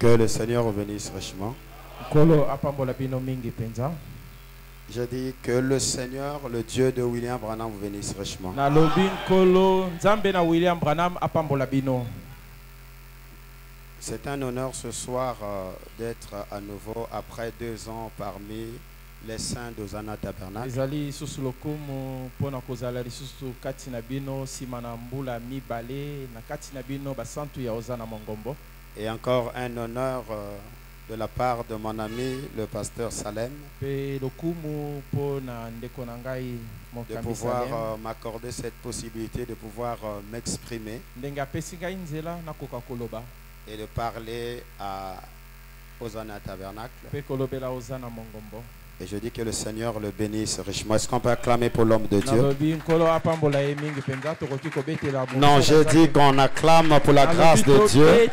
Que le Seigneur vous bénisse richement. Je dis que le Seigneur, le Dieu de William Branham, vous bénisse richement. C'est un honneur ce soir d'être à nouveau après 2 ans parmi les saints d'Hosanna Tabernacle. Et encore un honneur de la part de mon ami, le pasteur Salem, de pouvoir m'accorder cette possibilité de pouvoir m'exprimer et de parler à Hosanna Tabernacle. Et je dis que le Seigneur le bénisse richement. Est-ce qu'on peut acclamer pour l'homme de Dieu? Non, je dis qu'on acclame pour la grâce de Dieu.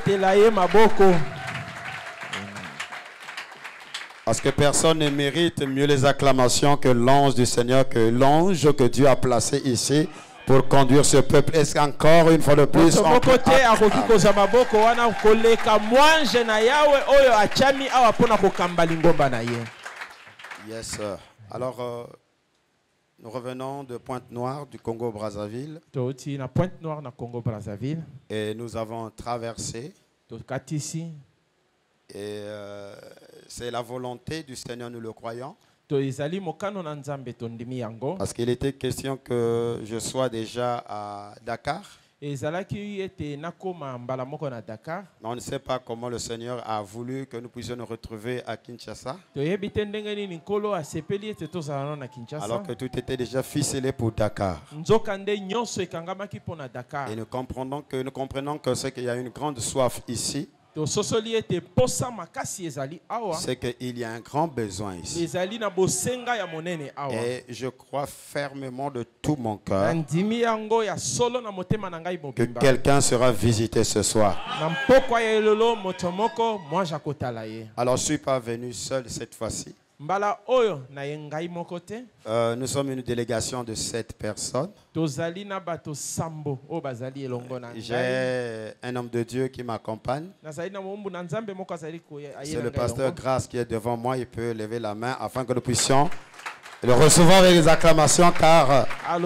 Parce que personne ne mérite mieux les acclamations que l'ange du Seigneur, que l'ange que Dieu a placé ici pour conduire ce peuple. Est-ce qu'encore une fois de plus, on peut Yes, sir. Alors, nous revenons de Pointe-Noire, du Congo-Brazzaville. Et nous avons traversé. Et c'est la volonté du Seigneur, nous le croyons. Parce qu'il était question que je sois déjà à Dakar. Mais on ne sait pas comment le Seigneur a voulu que nous puissions nous retrouver à Kinshasa. Alors que tout était déjà ficelé pour Dakar. Et nous comprenons que c'est qu'il y a une grande soif ici. C'est qu'il y a un grand besoin ici. Et je crois fermement de tout mon cœur que quelqu'un sera visité ce soir. Alors je ne suis pas venu seul cette fois-ci. Nous sommes une délégation de 7 personnes. J'ai un homme de Dieu qui m'accompagne. C'est le pasteur Grâce qui est devant moi. Il peut lever la main afin que nous puissions le recevoir avec les acclamations, car à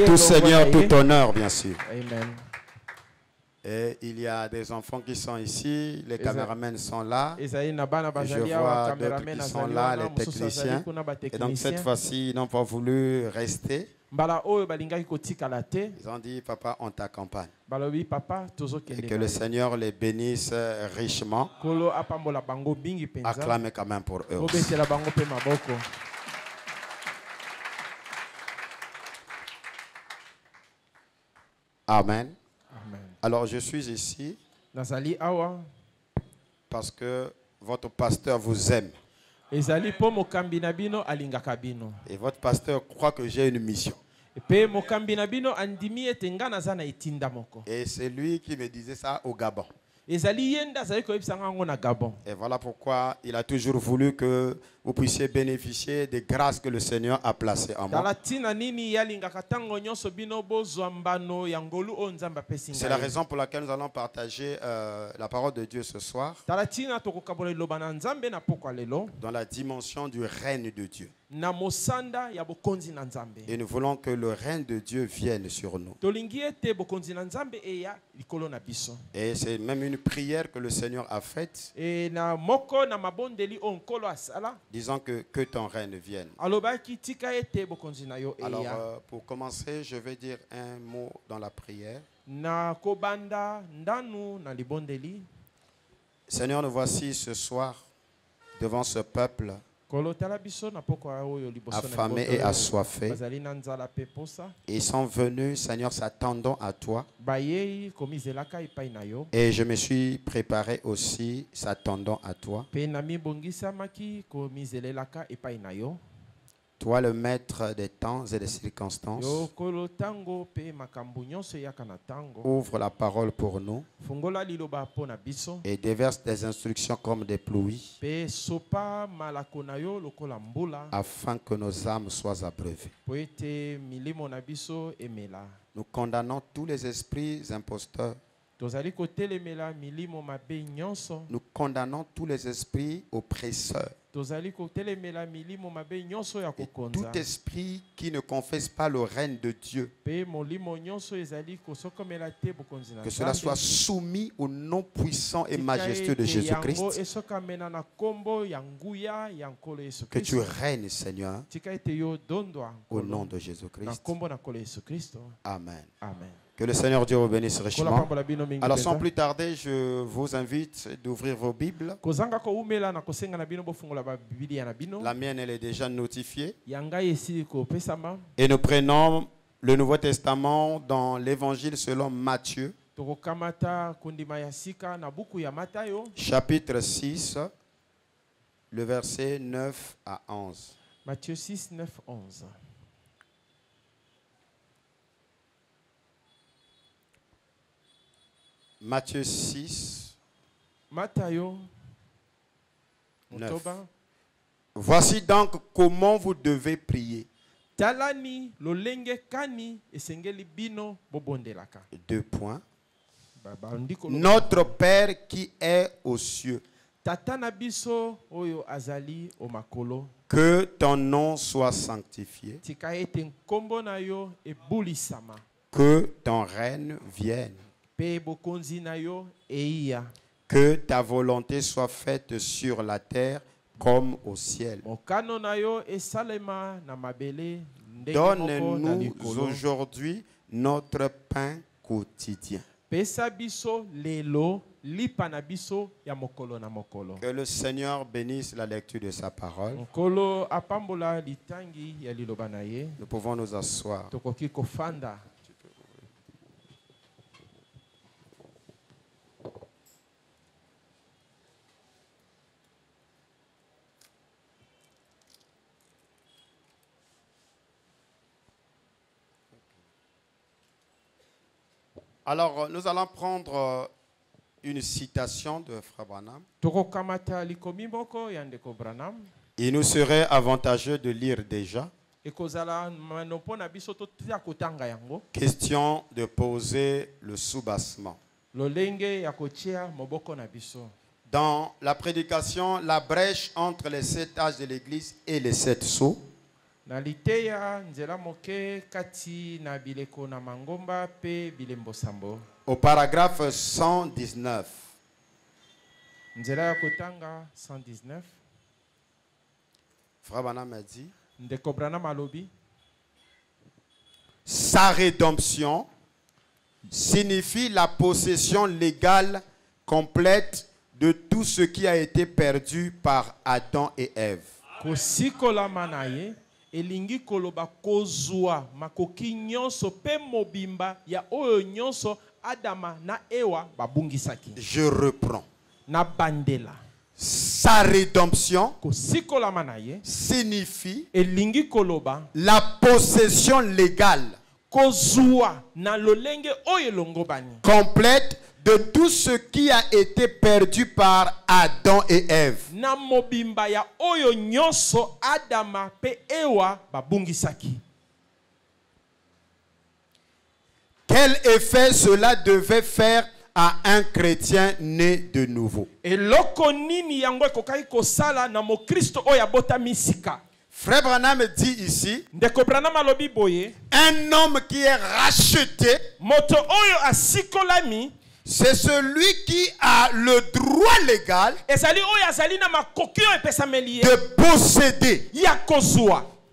tout Seigneur, tout honneur, bien sûr. Amen. Et il y a des enfants qui sont ici, les caméramans sont là, et je vois d'autres qui sont là, les techniciens. Et donc cette fois-ci, ils n'ont pas voulu rester. Ils ont dit, papa, on t'accompagne. Et que le Seigneur les bénisse richement. Acclamez quand même pour eux aussi. Amen. Alors je suis ici parce que votre pasteur vous aime. Et votre pasteur croit que j'ai une mission. Et c'est lui qui me disait ça au Gabon. Et voilà pourquoi il a toujours voulu que vous puissiez bénéficier des grâces que le Seigneur a placées en moi. C'est la raison pour laquelle nous allons partager la parole de Dieu ce soir dans la dimension du règne de Dieu. Et nous voulons que le règne de Dieu vienne sur nous. Et c'est même une prière que le Seigneur a faite, disant que ton règne vienne. Alors, pour commencer, je vais dire un mot dans la prière. Seigneur, nous voici ce soir devant ce peuple affamés et assoiffés. Ils sont venus, Seigneur, s'attendant à toi. Et je me suis préparé aussi, s'attendant à toi. Toi, le maître des temps et des circonstances, ouvre la parole pour nous et déverse des instructions comme des pluies afin que nos âmes soient abreuvées. Nous condamnons tous les esprits imposteurs Nous condamnons tous les esprits oppresseurs. Et tout esprit qui ne confesse pas le règne de Dieu, que cela soit soumis au nom puissant et majestueux de Jésus-Christ. Que tu règnes, Seigneur, au nom de Jésus-Christ. Amen. Amen. Que le Seigneur Dieu vous bénisse richement. Alors sans plus tarder, je vous invite d'ouvrir vos Bibles. La mienne, elle est déjà notifiée. Et nous prenons le Nouveau Testament dans l'Évangile selon Matthieu. Chapitre 6, le verset 9 à 11. Matthieu 6, 9, 11. Matthieu 6, 9. Voici donc comment vous devez prier. 2 points. Notre Père qui est aux cieux. Que ton nom soit sanctifié. Que ton règne vienne. Que ta volonté soit faite sur la terre comme au ciel. Donne-nous aujourd'hui notre pain quotidien. Que le Seigneur bénisse la lecture de sa parole. Nous pouvons nous asseoir. Alors, nous allons prendre une citation de Frère Branham. Il nous serait avantageux de lire déjà. Question de poser le soubassement. Dans la prédication, la brèche entre les 7 âges de l'Église et les 7 sceaux. Au paragraphe 119. Frère Branham a dit, sa rédemption signifie la possession légale complète de tout ce qui a été perdu par Adam et Ève. Elingi koloba kozwa makoki nyonso pe mobimba ya oyo nyonso Adama na Ewa babungisaki. Je reprends. Na bandela. Sa rédemption signifie elingi koloba la possession légale kozwa na lolenge oyo longobani complète de tout ce qui a été perdu par Adam et Ève. Na mobimba ya oyo nyonso Adama pe Ewa babungisaki. Quel effet cela devait faire à un chrétien né de nouveau? Eloko nini yango ekokai kosala na mo Kristo oyo abota misika? Frère Branham dit ici, un homme qui est racheté, moto oyo asikolami, c'est celui qui a le droit légal de posséder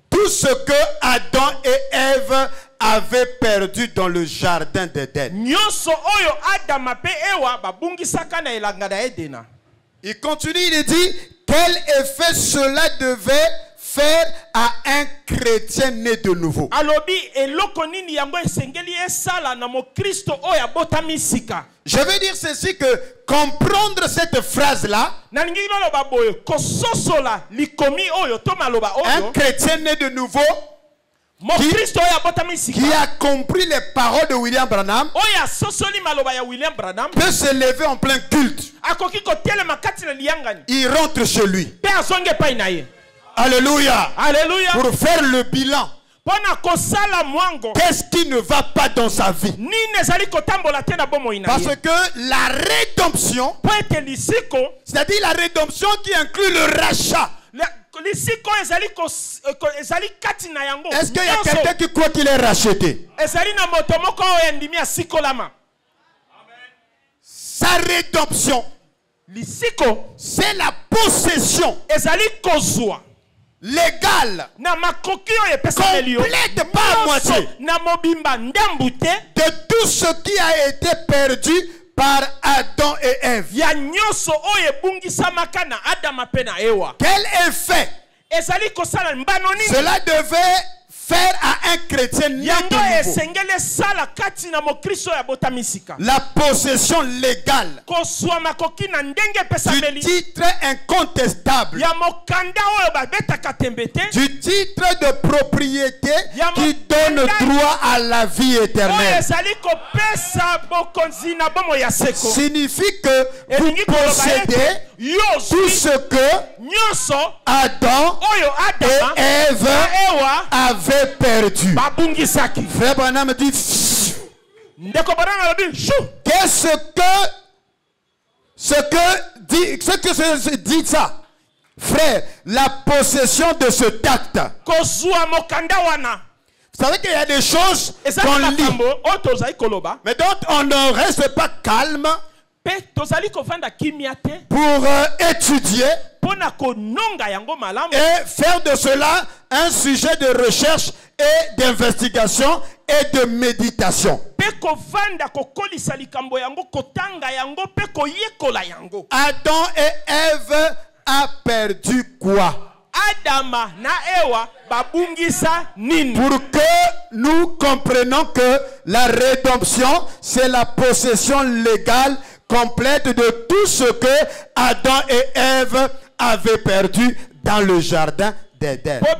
tout ce que Adam et Ève avaient perdu dans le jardin d'Éden. Il continue, il dit, quel effet cela devait faire à un chrétien né de nouveau. Je veux dire ceci, que comprendre cette phrase-là, un chrétien né de nouveau qui a compris les paroles de William Branham peut se lever en plein culte. Il rentre chez lui. Alléluia. Alléluia. Pour faire le bilan Qu'est-ce qui ne va pas dans sa vie? Parce que la rédemption, c'est-à-dire la rédemption qui inclut le rachat. Est-ce qu'il y a quelqu'un qui croit qu'il est racheté? Sa rédemption, c'est la possession légale, complète, pas à moitié, de tout ce qui a été perdu par Adam et Ève. Quel effet cela devait faire à un chrétien né de nouveau? La possession légale du titre incontestable, du titre de propriété qui donne droit à la vie éternelle, signifie que vous possédez tout ce que Adam et Ève avaient perdu. Frère Branham dit, qu'est-ce que dit ça? Frère, la possession de ce tact. Vous savez qu'il y a des choses qu'on lit, mais dont on ne reste pas calme pour étudier et faire de cela un sujet de recherche et d'investigation et de méditation. Adam et Ève a perdu quoi? Pour que nous comprenions que la rédemption, c'est la possession légale complète de tout ce que Adam et Ève avaient perdu dans le jardin d'Éden. Parce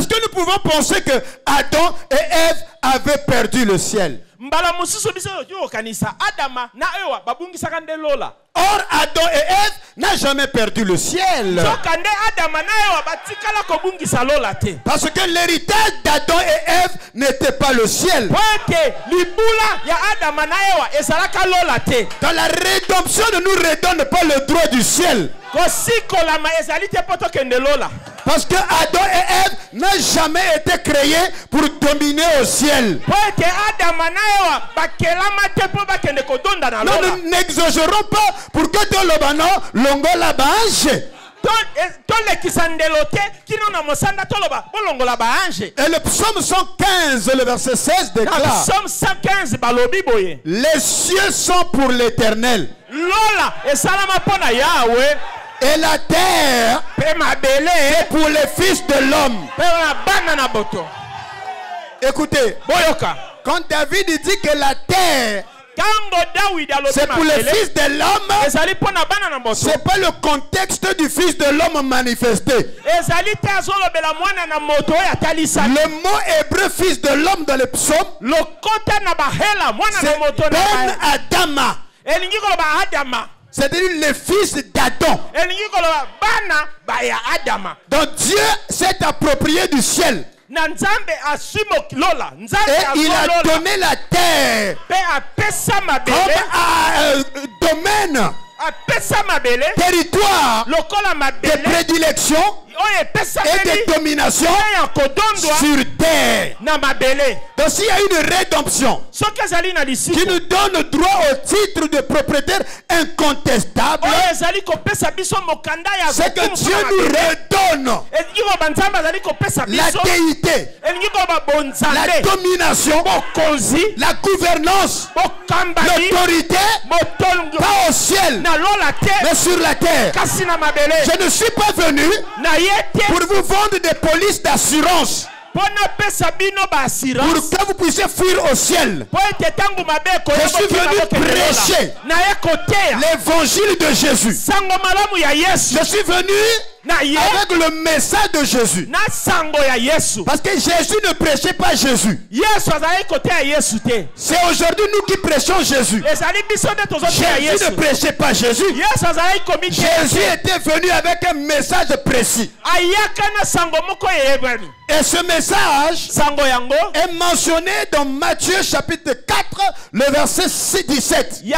que nous pouvons penser que Adam et Ève avaient perdu le ciel. Or, Adam et Ève n'ont jamais perdu le ciel. Parce que l'héritage d'Adam et Ève n'était pas le ciel. Dans la rédemption ne nous redonne pas le droit du ciel. Parce que Adam et Ève n'ont jamais été créés pour dominer au ciel. Nous n'exagérons pas pour que dans le banon, l'ongola bange. Et le psaume 115, le verset 16 déclare: les cieux sont pour l'Éternel, et la terre est pour les fils de l'homme. Écoutez, quand David dit que la terre c'est pour les fils de l'homme, c'est pas le contexte du fils de l'homme manifesté. Le mot hébreu fils de l'homme dans le psaume, c'est Ben Adama, c'est-à-dire les fils d'Adam. Donc Dieu s'est approprié du ciel. Et il a donné la terre comme domaine, territoire de prédilection et de domination sur terre. Donc s'il y a une rédemption qui nous donne droit au titre de propriétaire incontestable, c'est que Dieu nous redonne la déité, la domination, la gouvernance, l'autorité, pas au ciel mais sur la terre. Je ne suis pas venu pour vous vendre des polices d'assurance pour que vous puissiez fuir au ciel. Je suis venu prêcher l'évangile de Jésus. Je suis venu avec le message de Jésus. Parce que Jésus ne prêchait pas Jésus. C'est aujourd'hui nous qui prêchons Jésus. Jésus ne prêchait pas Jésus. Jésus était venu avec un message précis. Et ce message est mentionné dans Matthieu chapitre 4, le verset 17. Dès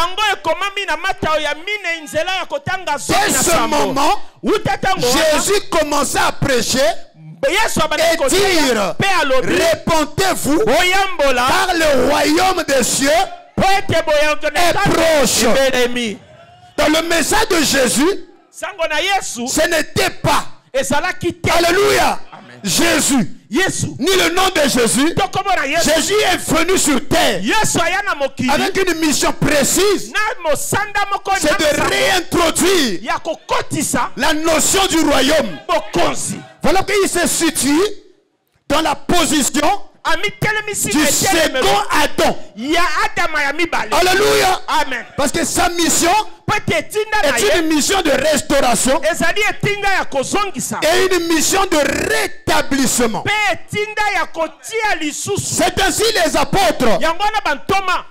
ce moment, Jésus commençait à prêcher et dire: répentez-vous, car le royaume des cieux est proche. Dans le message de Jésus, ce n'était pas, alléluia, Jésus, ni le nom de Jésus. Jésus est venu sur terre avec une mission précise, c'est de réintroduire la notion du royaume. Voilà qu'il se situe dans la position du second Adam. Alléluia. Parce que sa mission est une mission de restauration et une mission de rétablissement. C'est ainsi les apôtres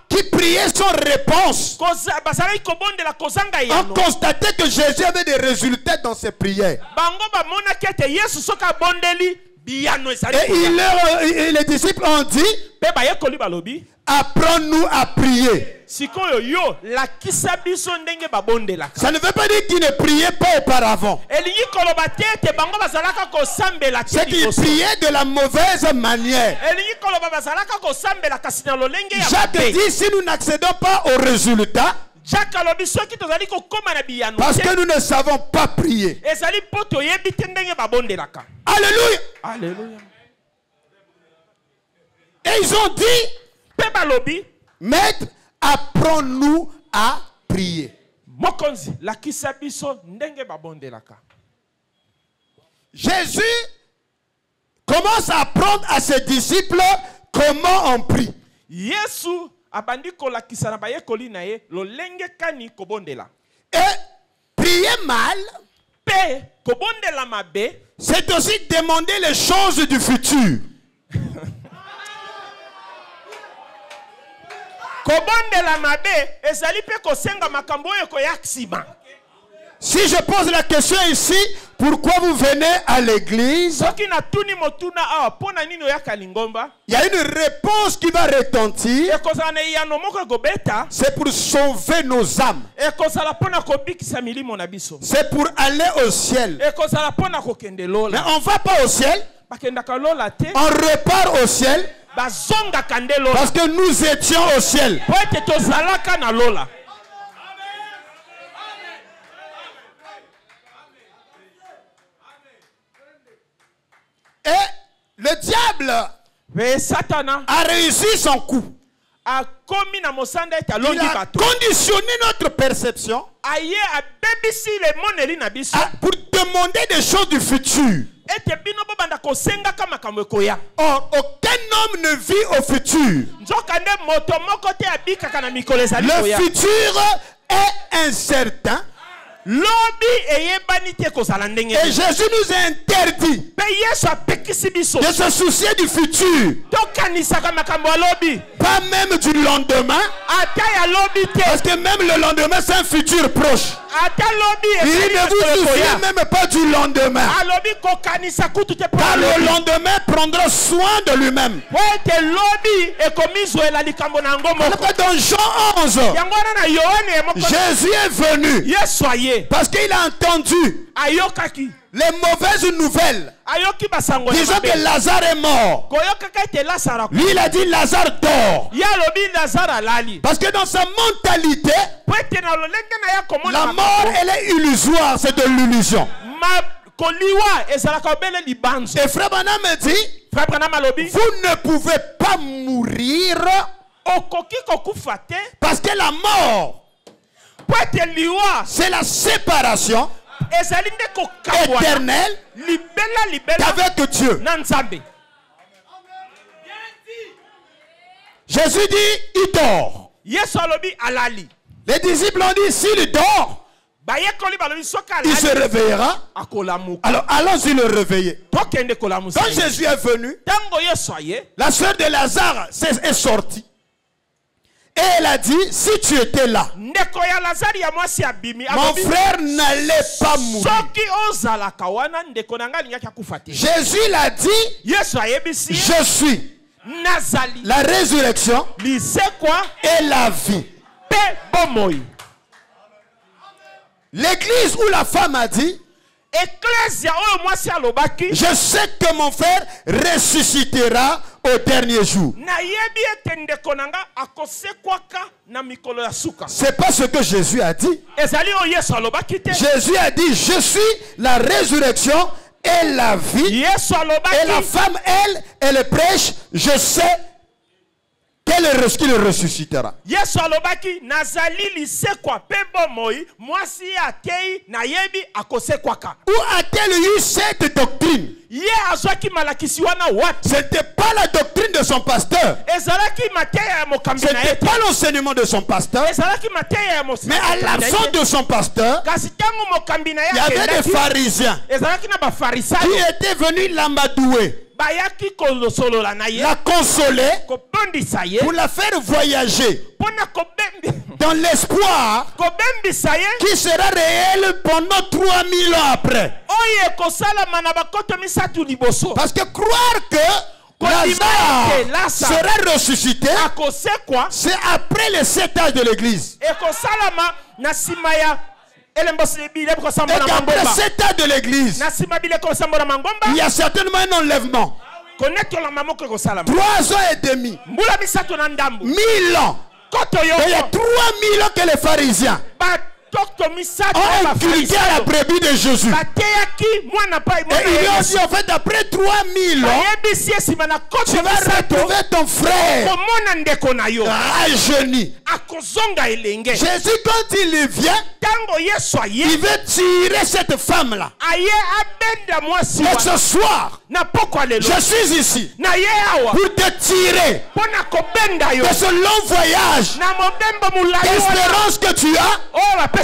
qui priaient sans réponse ont constaté que Jésus avait des résultats dans ses prières. Et les disciples ont dit: apprends-nous à prier. Ça ne veut pas dire qu'ils ne priaient pas auparavant. C'est qu'ils priaient de la mauvaise manière. Jacques dit: si nous n'accédons pas au résultat, parce que nous ne savons pas prier. Alléluia. Alléluia. Et ils ont dit: maître, apprends-nous à prier. Jésus commence à apprendre à ses disciples comment on prie. Et prier mal, c'est aussi demander les choses du futur. Si je pose la question ici, pourquoi vous venez à l'église? Il y a une réponse qui va retentir. C'est pour sauver nos âmes. C'est pour aller au ciel. Mais on ne va pas au ciel. On repart au ciel. Parce que nous étions au ciel. Et le diable a réussi son coup. Il a conditionné notre perception pour demander des choses du futur. Or, aucun homme ne vit au futur. Le futur est incertain. Et Jésus nous a interdit de se soucier du futur, pas même du lendemain, parce que même le lendemain c'est un futur proche. Il ne vous souciez même pas du lendemain, car le lendemain prendra soin de lui-même. Dans Jean 11, Jésus est venu parce qu'il a entendu les mauvaises nouvelles disant que Lazare est mort. Lui il a dit: Lazare dort. Parce que dans sa mentalité, la mort elle est illusoire, c'est de l'illusion. Et Frère Branham me dit: vous ne pouvez pas mourir parce que la mort c'est la séparation éternelle avec Dieu. Jésus dit: il dort. Les disciples ont dit: s'il dort, il se réveillera. Alors allons-y le réveiller. Quand Jésus est venu, la sœur de Lazare est sortie. Et elle a dit, si tu étais là, mon frère n'allait pas mourir. Jésus l'a dit, je suis la résurrection et la vie. L'église où la femme a dit, je sais que mon frère ressuscitera au dernier jour. C'est pas ce que Jésus a dit. Jésus a dit, je suis la résurrection et la vie. Et la femme, elle prêche, je sais qu'il ressuscitera. Où a-t-elle eu cette doctrine? Ce n'était pas la doctrine de son pasteur. Ce n'était pas l'enseignement de son pasteur. Mais à l'absence de son pasteur, il y avait des pharisiens qui étaient venus l'amadouer, la consoler, pour la faire voyager dans l'espoir qui sera réel pendant 3000 ans après. Parce que croire que Lazare sera ressuscité, c'est après les 7 âges de l'église. Et qu'après 7 âges de l'église, il y a certainement un enlèvement. 3 ans et demi, 1000 ans. Et il y a 3000 ans que les pharisiens ont inculqué à la brebis de Jésus. Et ils lui ont dit, en fait, après 3000 ans, tu vas retrouver ton frère rajeuni. Jésus, quand il vient, il veut tirer cette femme-là. Et ce soir, je suis ici pour te tirer de ce long voyage d'espérance que tu as,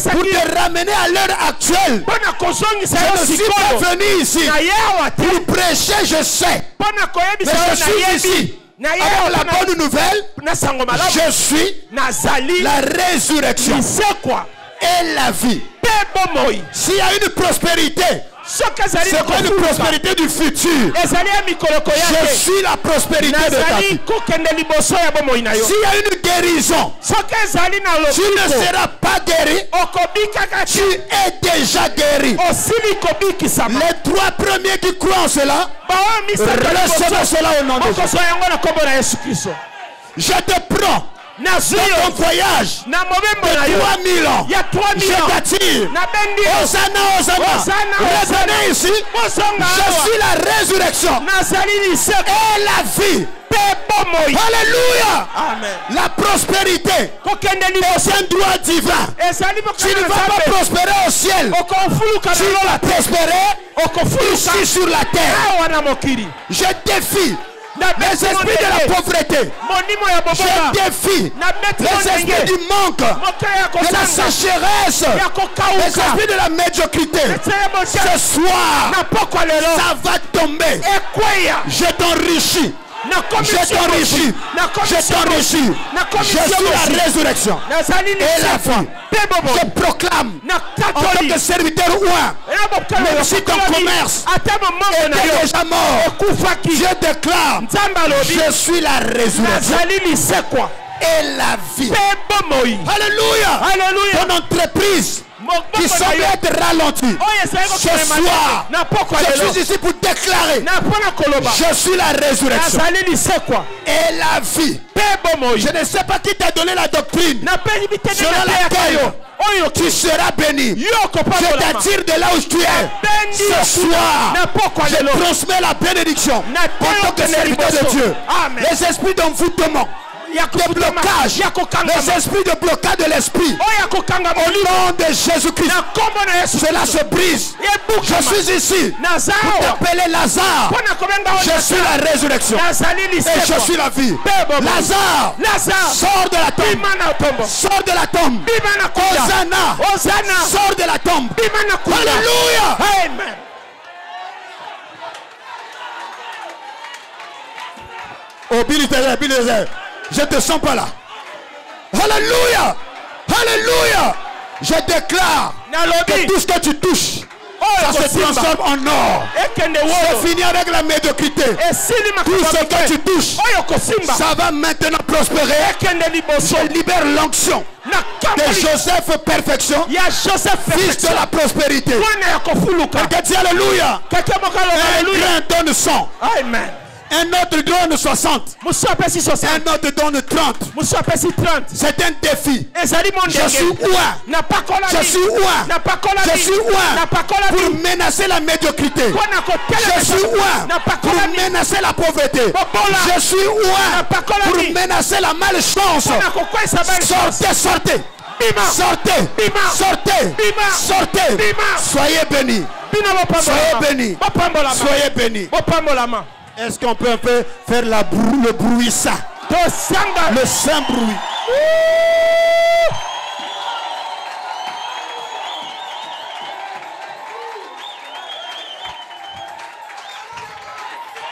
pour te ramener à l'heure actuelle. Je ne suis pas venu ici pour prêcher, je sais. Mais je suis ici. Alors la bonne nouvelle, je suis la résurrection et la vie. S'il y a une prospérité, c'est pas une prospérité du futur. Je suis la prospérité de ta vie. S'il y a une guérison, tu ne seras pas guéri. Tu es déjà guéri. Les 3 premiers qui croient en cela, recevez cela au nom de Jésus. Je te prends dans ton voyage de 3000 ans. Je t'attire. Hosanna, Hosanna. Revenez ici. Je suis la résurrection et la vie. Alléluia. Amen. La prospérité est un droit divin. Tu ne vas pas prospérer au ciel. Tu vas prospérer ici sur la terre. Je défie les esprits de la pauvreté. Je défie les esprits du manque, de la sécheresse, les esprits de la médiocrité. Ce soir, ça va tomber. Je t'enrichis. Je t'enrichis. Je t'enrichis. Je suis la résurrection et la vie. Je proclame en tant que serviteur ouin, même si ton commerce est déjà mort, je déclare, je suis la résurrection et la vie. Alléluia. Ton entreprise qui semble être ralenti, ce soir, je suis ici pour déclarer, je suis la résurrection et la vie. Je ne sais pas qui t'a donné la doctrine selon laquelle tu seras béni. Je t'attire de là où tu es. Ce soir, je transmets la bénédiction en tant que serviteur de Dieu. Les esprits d'envoûtement, des blocages, les esprits de blocage de l'esprit. Au nom de Jésus-Christ, cela se brise. Je suis ici pour t'appeler Lazare. Je suis la résurrection et je suis la vie. Lazare, sors de la tombe. Sors de la tombe. Hosanna, sors de la tombe. Alléluia. Amen. Oh, Billy Tezer, je te sens pas là. Alléluia. Alléluia. Je déclare que tout ce que tu touches, ça se transforme en or. Je finis avec la médiocrité. Tout ce que tu touches, ça va maintenant prospérer. Je libère l'onction de Joseph perfection, fils de la prospérité. Quelqu'un dit Alléluia. Un grain donne 100. Amen. Un autre donne 60. Un autre donne 30. C'est un défi. Je suis ouin. Je suis ouin. Je suis ouin pour menacer la médiocrité. Je suis ouin pour menacer la pauvreté. Je suis ouin pour menacer la malchance. Sortez, sortez. Sortez, sortez, sortez. Soyez bénis. Soyez bénis. Soyez bénis. Est-ce qu'on peut un peu faire le bruit ça? Le saint bruit.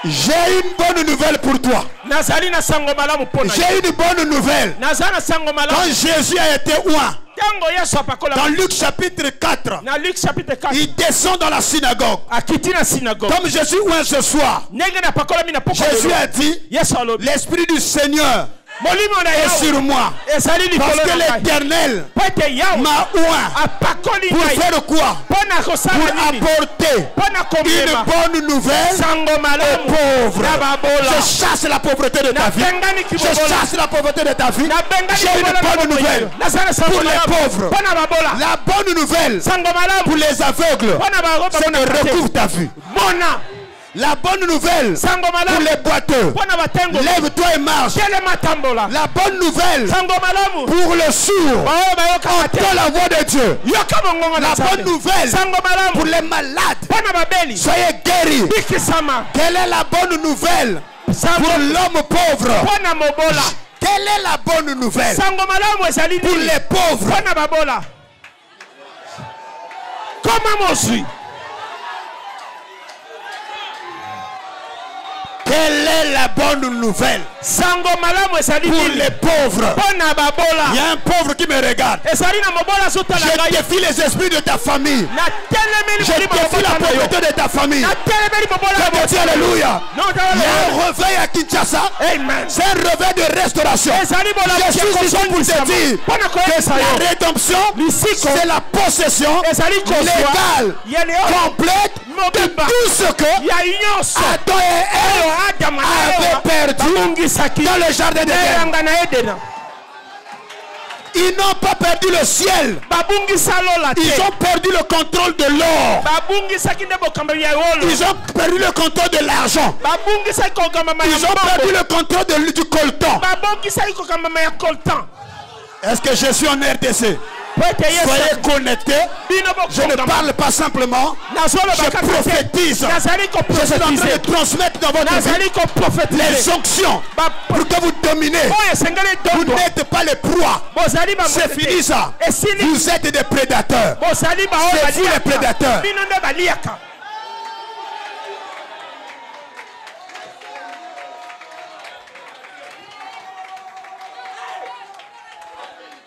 J'ai une bonne nouvelle pour toi. J'ai une bonne nouvelle. Quand Jésus a été oint, dans Luc chapitre 4, il descend dans la synagogue. Comme je suis oint ce soir, Jésus a dit, l'Esprit du Seigneur est sur moi, parce que l'Éternel m'a oint. Pour faire quoi? Pour apporter une bonne nouvelle aux pauvres. Je chasse la pauvreté de ta vie. Je chasse la pauvreté de ta vie. J'ai une bonne nouvelle pour les pauvres. La bonne nouvelle pour les aveugles, c'est de recouvrir ta vue. La bonne nouvelle pour les boiteux, lève-toi et marche. La bonne nouvelle pour le sourd, entends la voix de Dieu. La bonne nouvelle pour les malades, soyez guéris. Quelle est la bonne nouvelle pour l'homme pauvre? Quelle est la bonne nouvelle pour les pauvres? Comment suis? Quelle est la bonne nouvelle pour les pauvres? Il y a un pauvre qui me regarde. Je défie les esprits de ta famille. Je défie la pauvreté de ta famille. Je te dis alléluia. Il y a un réveil à Kinshasa. C'est un réveil de restauration. Je suis ici pour te dire que la rédemption, c'est la possession légale, complète de tout ce que Adam et Ève avaient perdu dans le jardin d'Éden. Ils n'ont pas perdu le ciel. Ils ont perdu le contrôle de l'or. Ils ont perdu le contrôle de l'argent. Ils ont perdu le contrôle du coltan. Est-ce que je suis en RDC? Soyez connectés. Je ne parle pas simplement. Je prophétise. Je suis en train de transmettre dans votre vie les onctions pour que vous dominez. Vous n'êtes pas les proies. C'est fini ça. Vous êtes des prédateurs. C'est vous les prédateurs.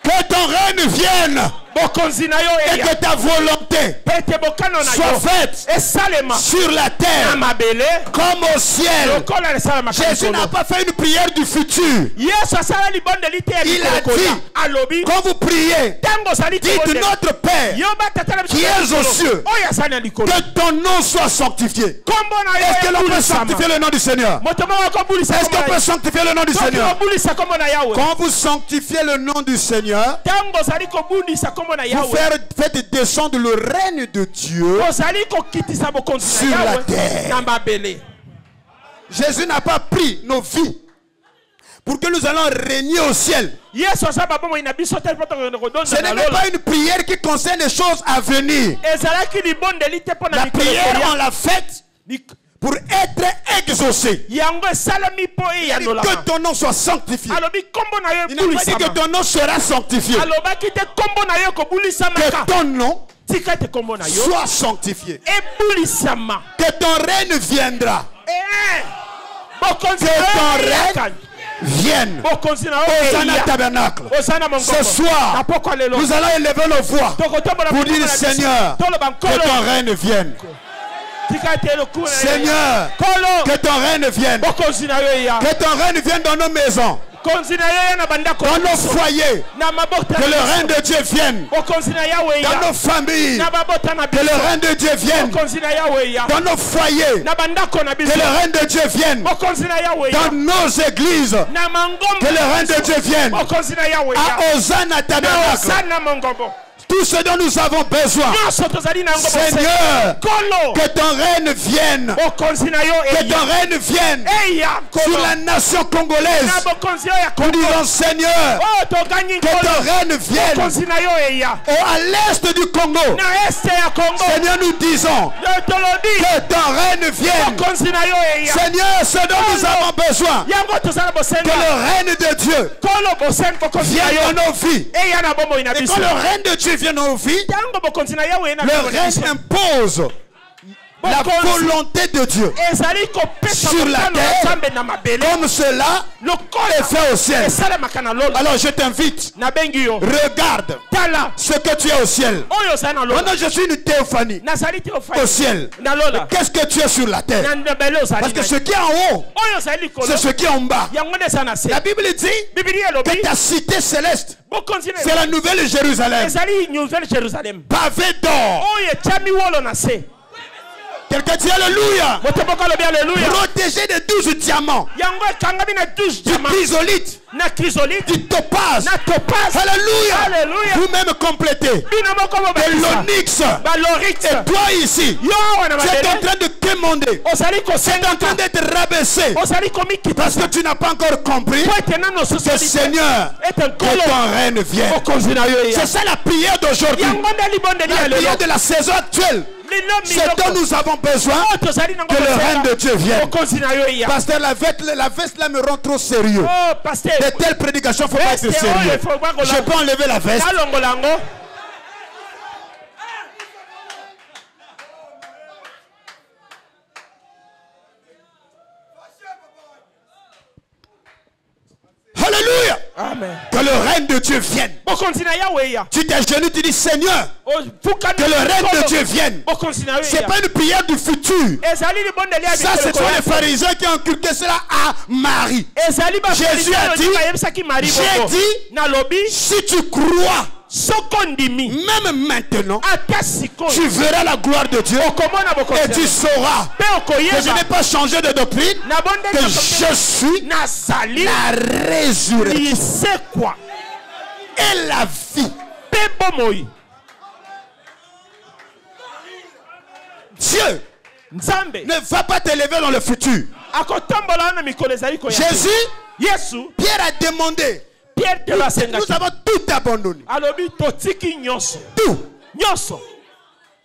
Que ton règne vienne et que ta volonté soit faite sur la terre comme au ciel. Jésus n'a pas fait une prière du futur. Il a dit, quand vous priez, dites notre Père qui est aux cieux, que ton nom soit sanctifié. Est-ce que l'on peut sanctifier le nom du Seigneur? Est-ce qu'on peut sanctifier le nom du Seigneur? Quand vous sanctifiez le nom du Seigneur, vous faites descendre le règne de Dieu sur la terre. Jésus n'a pas pris nos vies pour que nous allons régner au ciel. Ce n'est même pas une prière qui concerne les choses à venir. La prière, on l'a faite pour être exaucé. Il que ton nom soit sanctifié. Il n'a pas dit que ton nom sera sanctifié. Que ton nom soit sanctifié. Que ton règne viendra. Que ton règne vienne. Hosanna tabernacle. Ce soir, nous allons élever nos voix pour dire Seigneur, que ton règne vienne. Seigneur, que ton règne vienne. Que ton règne vienne dans nos maisons, dans nos foyers. Que le règne de Dieu vienne dans nos familles. Que le règne de Dieu vienne dans nos foyers. Que le règne de Dieu vienne dans nos églises. Que le règne de Dieu vienne à Hosanna tabernacle. Tout ce dont nous avons besoin. Seigneur, que ton règne vienne. Que ton règne vienne sur la nation congolaise. Nous disons Seigneur, que ton règne vienne à l'est du Congo. Seigneur, nous disons que ton règne vienne. Seigneur, ce dont nous avons besoin, que le règne de Dieu vienne dans nos vies. Et quand le règne de Dieu vient dans nos vies, le règne impose la volonté de Dieu sur la terre, comme cela est fait au ciel. Alors je t'invite, regarde ce que tu es au ciel. Maintenant je suis une théophanie au ciel. Qu'est-ce que tu es sur la terre? Parce que ce qui est en haut, c'est ce qui est en bas. La Bible dit que ta cité céleste, c'est la nouvelle Jérusalem, pavée d'or. Quelqu'un dit Alléluia. Protégé de 12 diamants, du chrysolite, du topaz. Alléluia. Vous-même complétez de l'onyx. Et toi ici, tu es en train de quémander. Tu es en train d'être rabaissé parce que tu n'as pas encore compris que Seigneur, que ton règne vienne. C'est ça la prière d'aujourd'hui. La prière de la saison actuelle. Ce dont nous avons besoin, que le règne de Dieu vienne. Pasteur, la veste là me rend trop sérieux. De telles prédications, il ne faut pas être sérieux. Je peux enlever la veste. Alléluia. Amen. Que le règne de Dieu vienne. Tu t'agenouilles, tu dis Seigneur, que le règne de Dieu vienne. Ce n'est pas une prière du futur. Ça, ce sont les pharisiens qui ont inculqué cela à Marie. Jésus a dit, j'ai dit, si tu crois, même maintenant, tu verras la gloire de Dieu et tu sauras que je n'ai pas changé de doctrine, que je suis la résurrection et la vie. Dieu ne va pas t'élever dans le futur. Jésus, Pierre a demandé. Nous avons tout abandonné. Tout.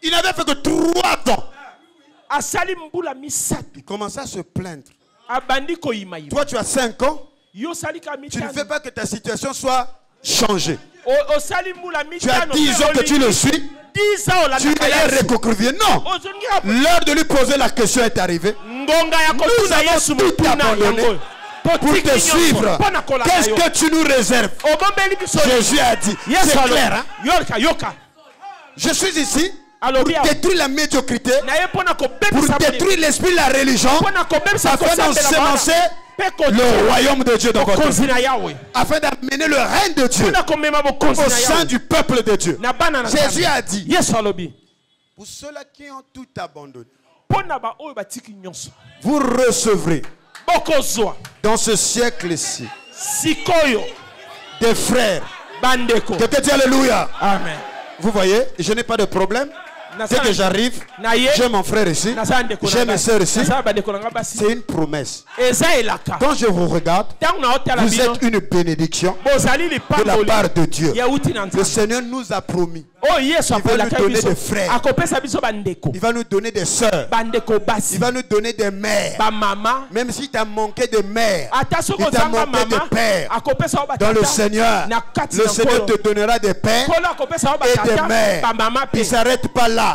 Il n'avait fait que 3 ans. Il commençait à se plaindre. Toi, tu as 5 ans. Tu ne fais pas que ta situation soit changée. Tu as 10 ans que tu le suis. Tu es recroquevillé. Non. L'heure de lui poser la question est arrivée. Nous avons tout abandonné pour te suivre. Qu'est-ce que tu nous réserves? Jésus a dit. C'est clair, hein? Je suis ici pour détruire la médiocrité, pour détruire l'esprit de la religion, afin d'ensemencer le royaume de Dieu dans votre vie, afin d'amener le règne de Dieu au sein du peuple de Dieu. Jésus a dit, pour ceux-là qui ont tout abandonné, vous recevrez dans ce siècle-ci des frères. Quelqu'un dit Alléluia. Amen. Vous voyez, je n'ai pas de problème. Dès que j'arrive, j'ai mon frère ici, j'ai mes soeurs ici. C'est une promesse. Quand je vous regarde, vous êtes une bénédiction de la part de Dieu. Le Seigneur nous a promis. Il va nous donner des frères. Il va nous donner des sœurs. Il va nous donner des mères. Même si tu as manqué de mères, il t'a manqué de pères. Dans le Seigneur te donnera des pères et des mères. Il ne s'arrête pas là.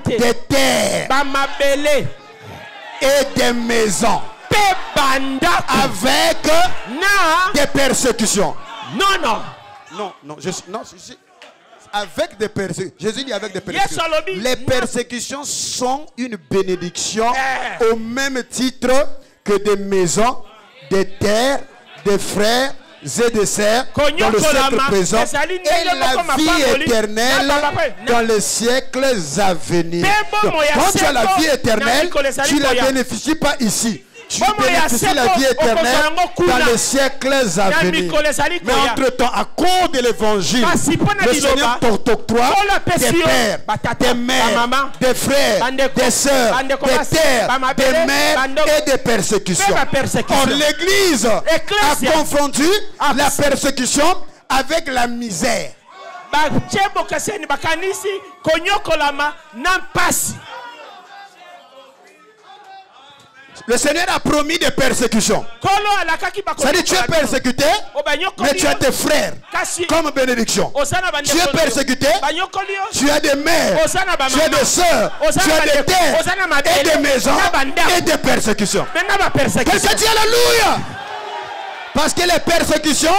Des terres et des maisons avec des persécutions. Avec des persécutions. Jésus dit avec des persécutions. Les persécutions sont une bénédiction au même titre que des maisons, des terres, des frères et des sœurs dans le siècle présent et la vie éternelle dans les siècles à venir. Donc, quand tu as la vie éternelle, tu ne la bénéficies pas ici. Tu bénéficies la vie éternelle dans les siècles à venir. Mais entre-temps, à cause de l'évangile, le Seigneur t'octroie des pères, des mères, des frères, des sœurs, des terres, des mères et des persécutions. Or, l'Église a confondu la persécution avec la misère. Le Seigneur a promis des persécutions. C'est-à-dire tu es persécuté, mais tu as tes frères comme bénédiction. Tu es persécuté, tu as des mères, tu as des sœurs, tu as des terres et des maisons et des persécutions. Quelqu'un dit alléluia. Parce que les persécutions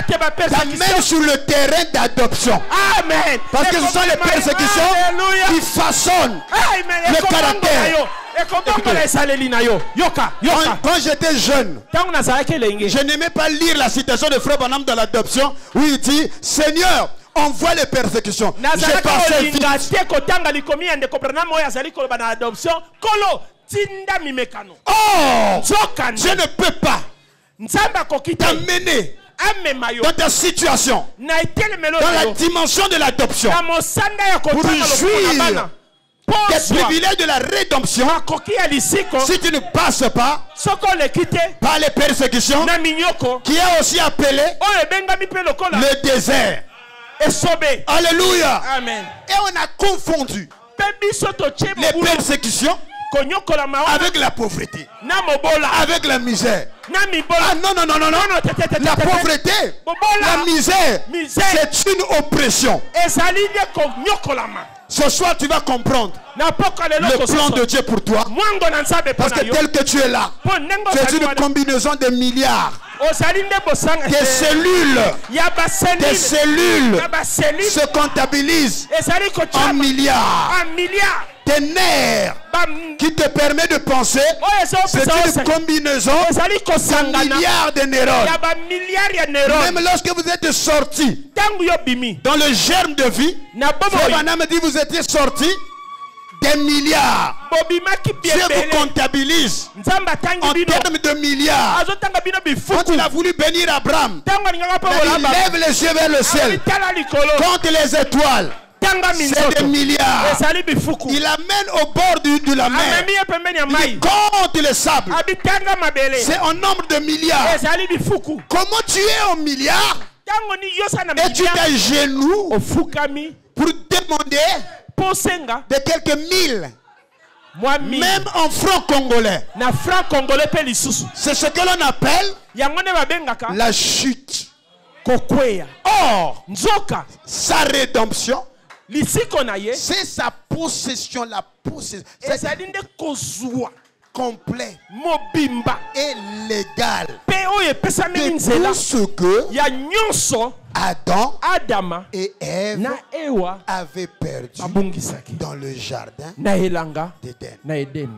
t'amènent sur le terrain d'adoption. Amen. Parce que ce sont les persécutions qui façonnent le caractère. Quand j'étais jeune, je n'aimais pas lire la citation de Frère Branham dans l'adoption où il dit Seigneur, envoie les persécutions. J'ai passé vite. Oh, je ne peux pas t'amener dans ta situation, dans la dimension de l'adoption, pour jouir des privilèges de la rédemption. Si tu ne passes pas par les persécutions, qui est aussi appelé le désert. Alléluia. Amen. Et on a confondu les persécutions avec la pauvreté, avec la misère. Ah non, non, non, non, non. La pauvreté, la misère, c'est une oppression. Ce soir, tu vas comprendre le plan de Dieu pour toi. Parce que tel que tu es là, tu es une combinaison de milliards. Tes cellules se comptabilisent en milliards. Tes nerfs qui te permet de penser, c'est une combinaison de milliards de neurones. Même lorsque vous êtes sortis dans le germe de vie, Frère me dit vous étiez sortis des milliards. Dieu vous comptabilise en termes de milliards. Quand il a voulu bénir Abraham, il lève les yeux vers le ciel. Compte les étoiles. C'est des milliards. Il amène au bord de la mer. Il compte les sables. C'est un nombre de milliards. Comment tu es au milliard et tu t'agenouilles pour demander de quelques mille, même en francs congolais. C'est ce que l'on appelle la chute. Or, sa rédemption, c'est sa possession, la possession. C'est complet et légal de tout ce que Adam et Ève avaient perdu dans le jardin d'Éden.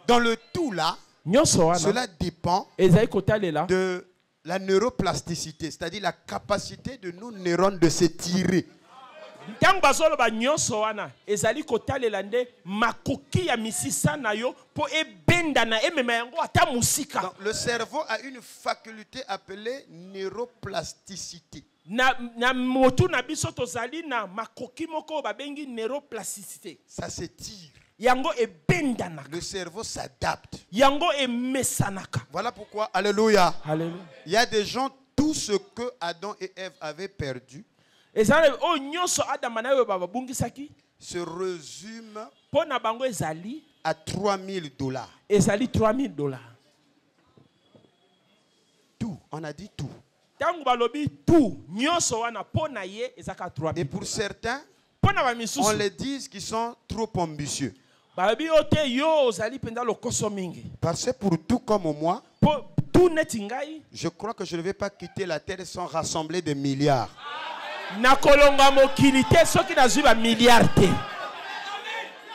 Dans le tout là, cela dépend de la neuroplasticité, c'est-à-dire la capacité de nos neurones de s'étirer. Donc, le cerveau a une faculté appelée neuroplasticité. na motu na biso tozali na makoki moko babengi neuroplasticité. Ça s'étire. Yango ebendanaka. Le cerveau s'adapte. Yango emesanaka. Voilà pourquoi, alléluia. Alléluia. Il y a des gens, tout ce que Adam et Ève avaient perdu se résume à $3,000. Ezali $3,000. Tout, on a dit tout. Et pour certains, on les dit qu'ils sont trop ambitieux. Parce que pour tout comme moi, je crois que je ne vais pas quitter la terre sans rassembler des milliards.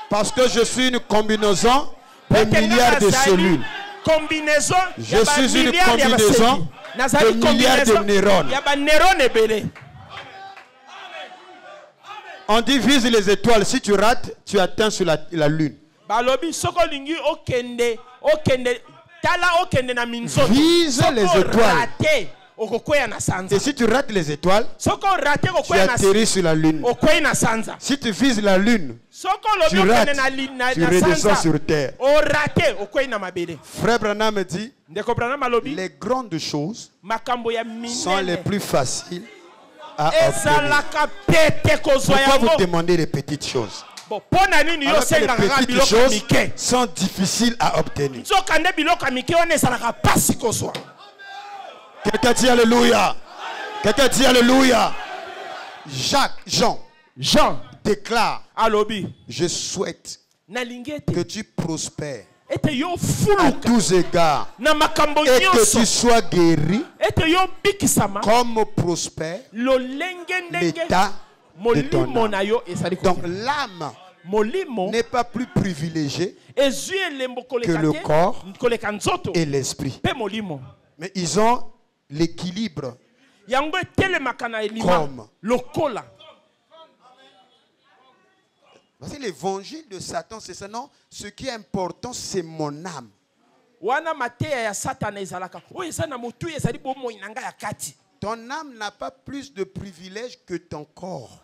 Parce que je suis une combinaison de milliards de cellules. Je suis une combinaison de milliards de neurones. On divise les étoiles. Si tu rates, tu atteins sur la lune. Vise les étoiles. Et si tu rates les étoiles, tu atterris sur la lune. Si tu vises la lune, tu rates, tu redescends sur terre. Frère Branham dit, les grandes choses sont les plus faciles à obtenir. Pourquoi vous demandez les petites choses? Alors que les petites choses sont difficiles à obtenir. Quelqu'un dit alléluia. Quelqu'un dit alléluia. Jean déclare, je souhaite que tu prospères à tous égards et que tu sois guéri comme prospère l'état de ton âme. Donc l'âme n'est pas plus privilégiée que le corps et l'esprit. Mais ils ont l'équilibre comme. Voici l'évangile de Satan, c'est ça, non? Ce qui est important, c'est mon âme. Ton âme n'a pas plus de privilèges que ton corps.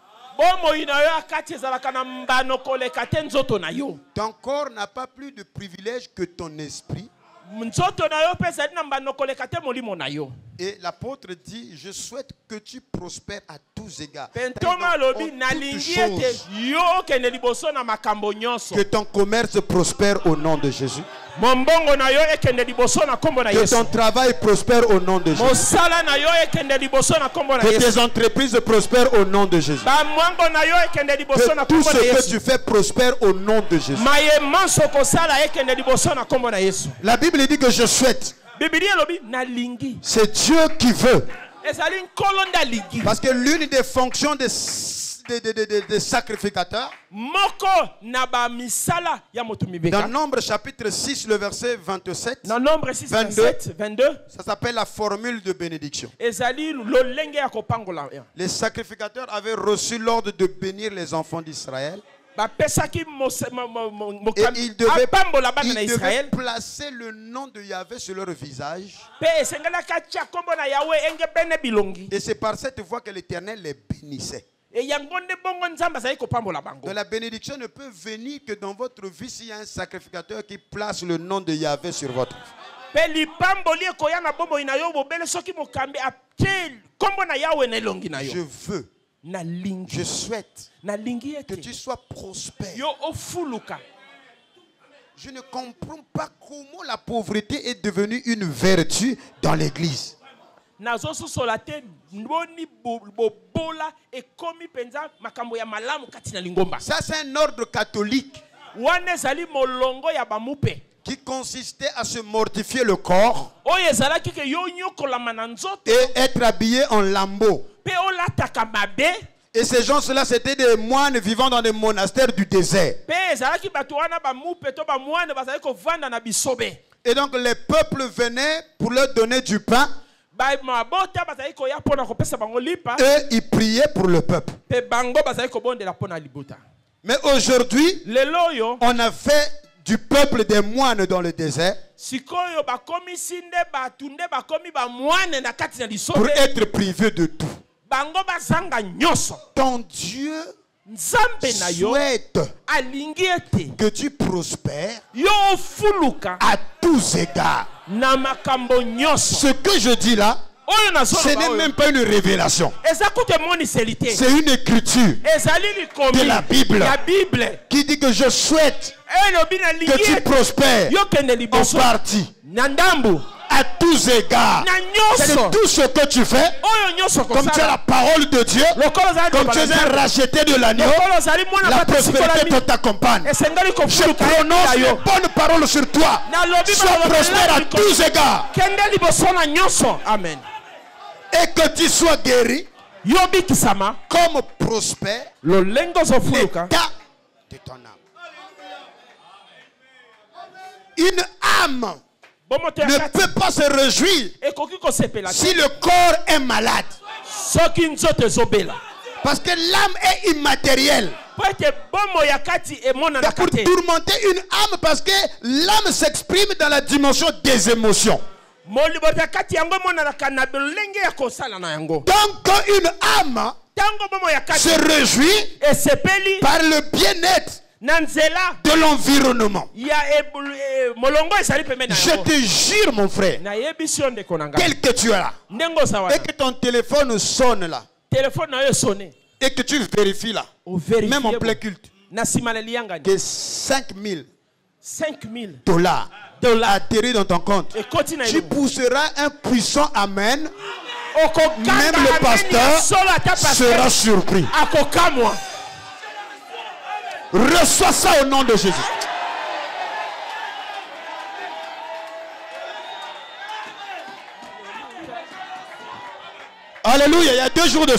Ton corps n'a pas plus de privilèges que ton esprit. Et l'apôtre dit, je souhaite que tu prospères à tous égards. Que ton commerce prospère au nom de Jésus. Que ton travail prospère au nom de Jésus. Que tes entreprises prospèrent au nom de Jésus. Que tout ce que tu fais prospère au nom de Jésus. La Bible dit que je souhaite. C'est Dieu qui veut. Parce que l'une des fonctions des sacrificateurs, dans Nombre chapitre 6, le verset 27, 22, ça s'appelle la formule de bénédiction. Les sacrificateurs avaient reçu l'ordre de bénir les enfants d'Israël. Et ils devaient placer le nom de Yahvé sur leur visage. Et c'est par cette voie que l'Éternel les bénissait. Donc la bénédiction ne peut venir que dans votre vie s'il y a un sacrificateur qui place le nom de Yahvé sur votre vie. Je veux. Je souhaite que tu sois prospère. Je ne comprends pas comment la pauvreté est devenue une vertu dans l'église. Ça, c'est un ordre catholique qui consistait à se mortifier le corps et être habillé en lambeaux. Et ces gens-là, c'était des moines vivant dans des monastères du désert. Et donc les peuples venaient pour leur donner du pain. Et ils priaient pour le peuple. Mais aujourd'hui, on a fait du peuple des moines dans le désert pour être privé de tout. Ton Dieu souhaite que tu prospères à tous égards. Ce que je dis là, ce n'est même pas une révélation. C'est une écriture de la Bible qui dit que je souhaite que tu prospères en partie. À tous égards. C'est tout ce que tu fais. Comme tu as la parole de Dieu, comme tu es un racheté de l'agneau, la prospérité te t'accompagne. Je prononce les bonnes paroles sur toi. Sois prospère à tous égards. Amen. Et que tu sois guéri comme prospère l'état de ton âme. Une âme ne peut pas se réjouir si le corps est malade. Parce que l'âme est immatérielle. Pour tourmenter une âme, parce que l'âme s'exprime dans la dimension des émotions. Donc une âme se réjouit par le bien-être de l'environnement. Je te jure, mon frère, quel que tu es là, et que ton téléphone sonne là, et que tu vérifies là, même en plein culte, que 5 000 dollars atterri dans ton compte, tu pousseras un puissant amen. Même le pasteur sera surpris. Reçois ça au nom de Jésus. Alléluia. Il y a 2 jours de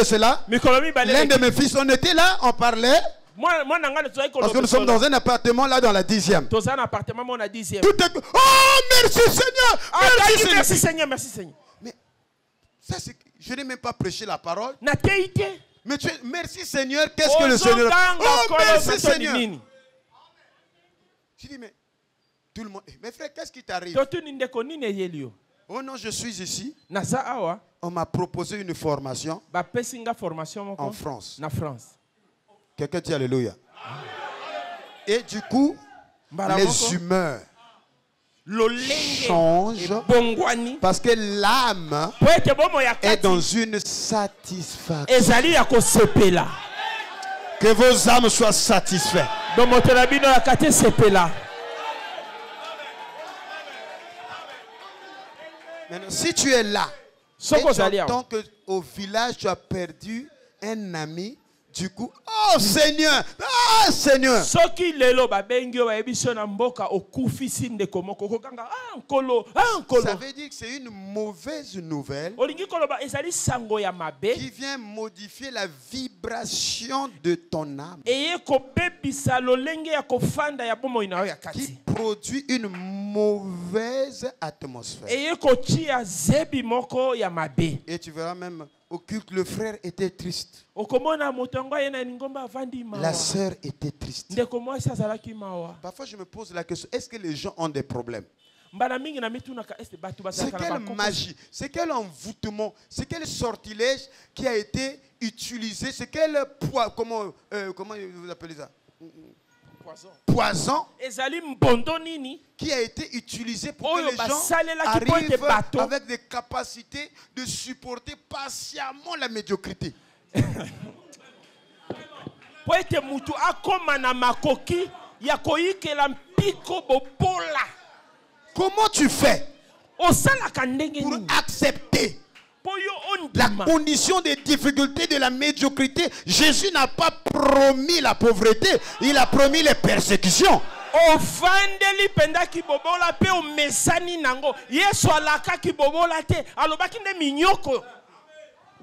cela. L'un de mes fils, on était là, on parlait. Parce que nous sommes dans un appartement là dans la 10e. Tout est... Oh, merci Seigneur. Merci Seigneur. Mais ça, je n'ai même pas prêché la parole. Mais merci Seigneur, qu'est-ce que le Seigneur... Oh, merci Seigneur. Je dis, mais tout le monde... Mais frère, qu'est-ce qui t'arrive? Oh non, je suis ici. On m'a proposé une formation en France. Quelqu'un dit alléluia. Et du coup, les humeurs change parce que l'âme est dans une satisfaction. Que vos âmes soient satisfaites. Maintenant, si tu es là et tu entends qu'au village tu as perdu un ami, du coup, oh Seigneur, ah Seigneur. Ça veut dire que c'est une mauvaise nouvelle qui vient modifier la vibration de ton âme, qui produit une mauvaise atmosphère. Et tu verras même au culte, le frère était triste. La sœur était triste. Parfois je me pose la question, est-ce que les gens ont des problèmes? C'est quelle magie, c'est quel envoûtement, c'est quel sortilège qui a été utilisé, c'est quel poids, comment vous appelez ça? Poison qui a été utilisé pour que les gens arrivent avec des capacités de supporter patiemment la médiocrité. Comment tu fais pour accepter la condition des difficultés de la médiocrité? Jésus n'a pas promis la pauvreté, il a promis les persécutions.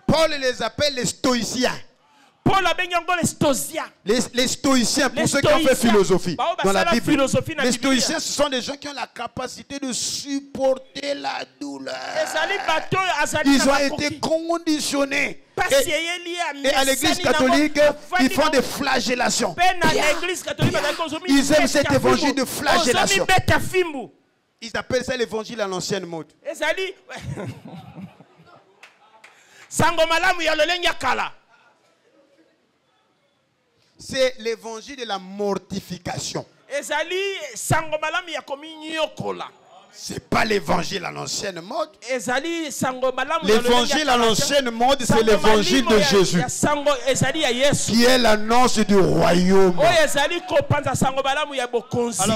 Paul les appelle les stoïciens. Les stoïciens, pour ceux qui ont fait philosophie dans la Bible, les stoïciens, ce sont des gens qui ont la capacité de supporter la douleur. Ils ont été conditionnés. Et à l'église catholique, ils font des flagellations. Ils aiment cet évangile de flagellation. Ils appellent ça l'évangile à l'ancienne mode. C'est l'évangile de la mortification. C'est pas l'évangile à l'ancienne mode. L'évangile à l'ancienne mode, c'est l'évangile de Jésus, qui est l'annonce du royaume. Alors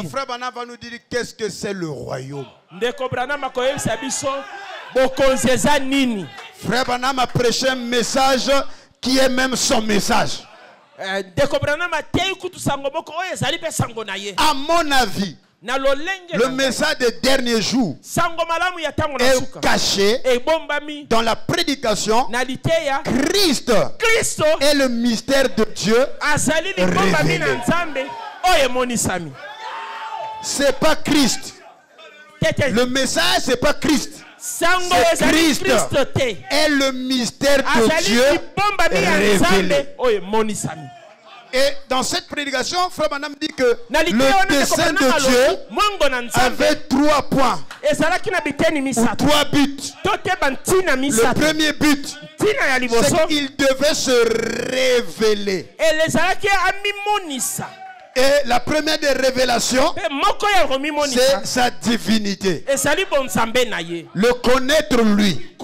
frère Branham va nous dire qu'est-ce que c'est le royaume. Frère Branham a prêché un message qui est même son message. À mon avis, le message des derniers jours est caché dans la prédication. Christ est le mystère de Dieu révélé. C'est pas Christ. Le message, c'est pas Christ. C'est Christ est le mystère de Dieu révélé. Et dans cette prédication, Frère Branham dit que le dessein de Dieu avait 3 points ou 3 buts. Le premier but, c'est qu'il devait se révéler. Et la première des révélations, c'est sa divinité. Le connaître lui.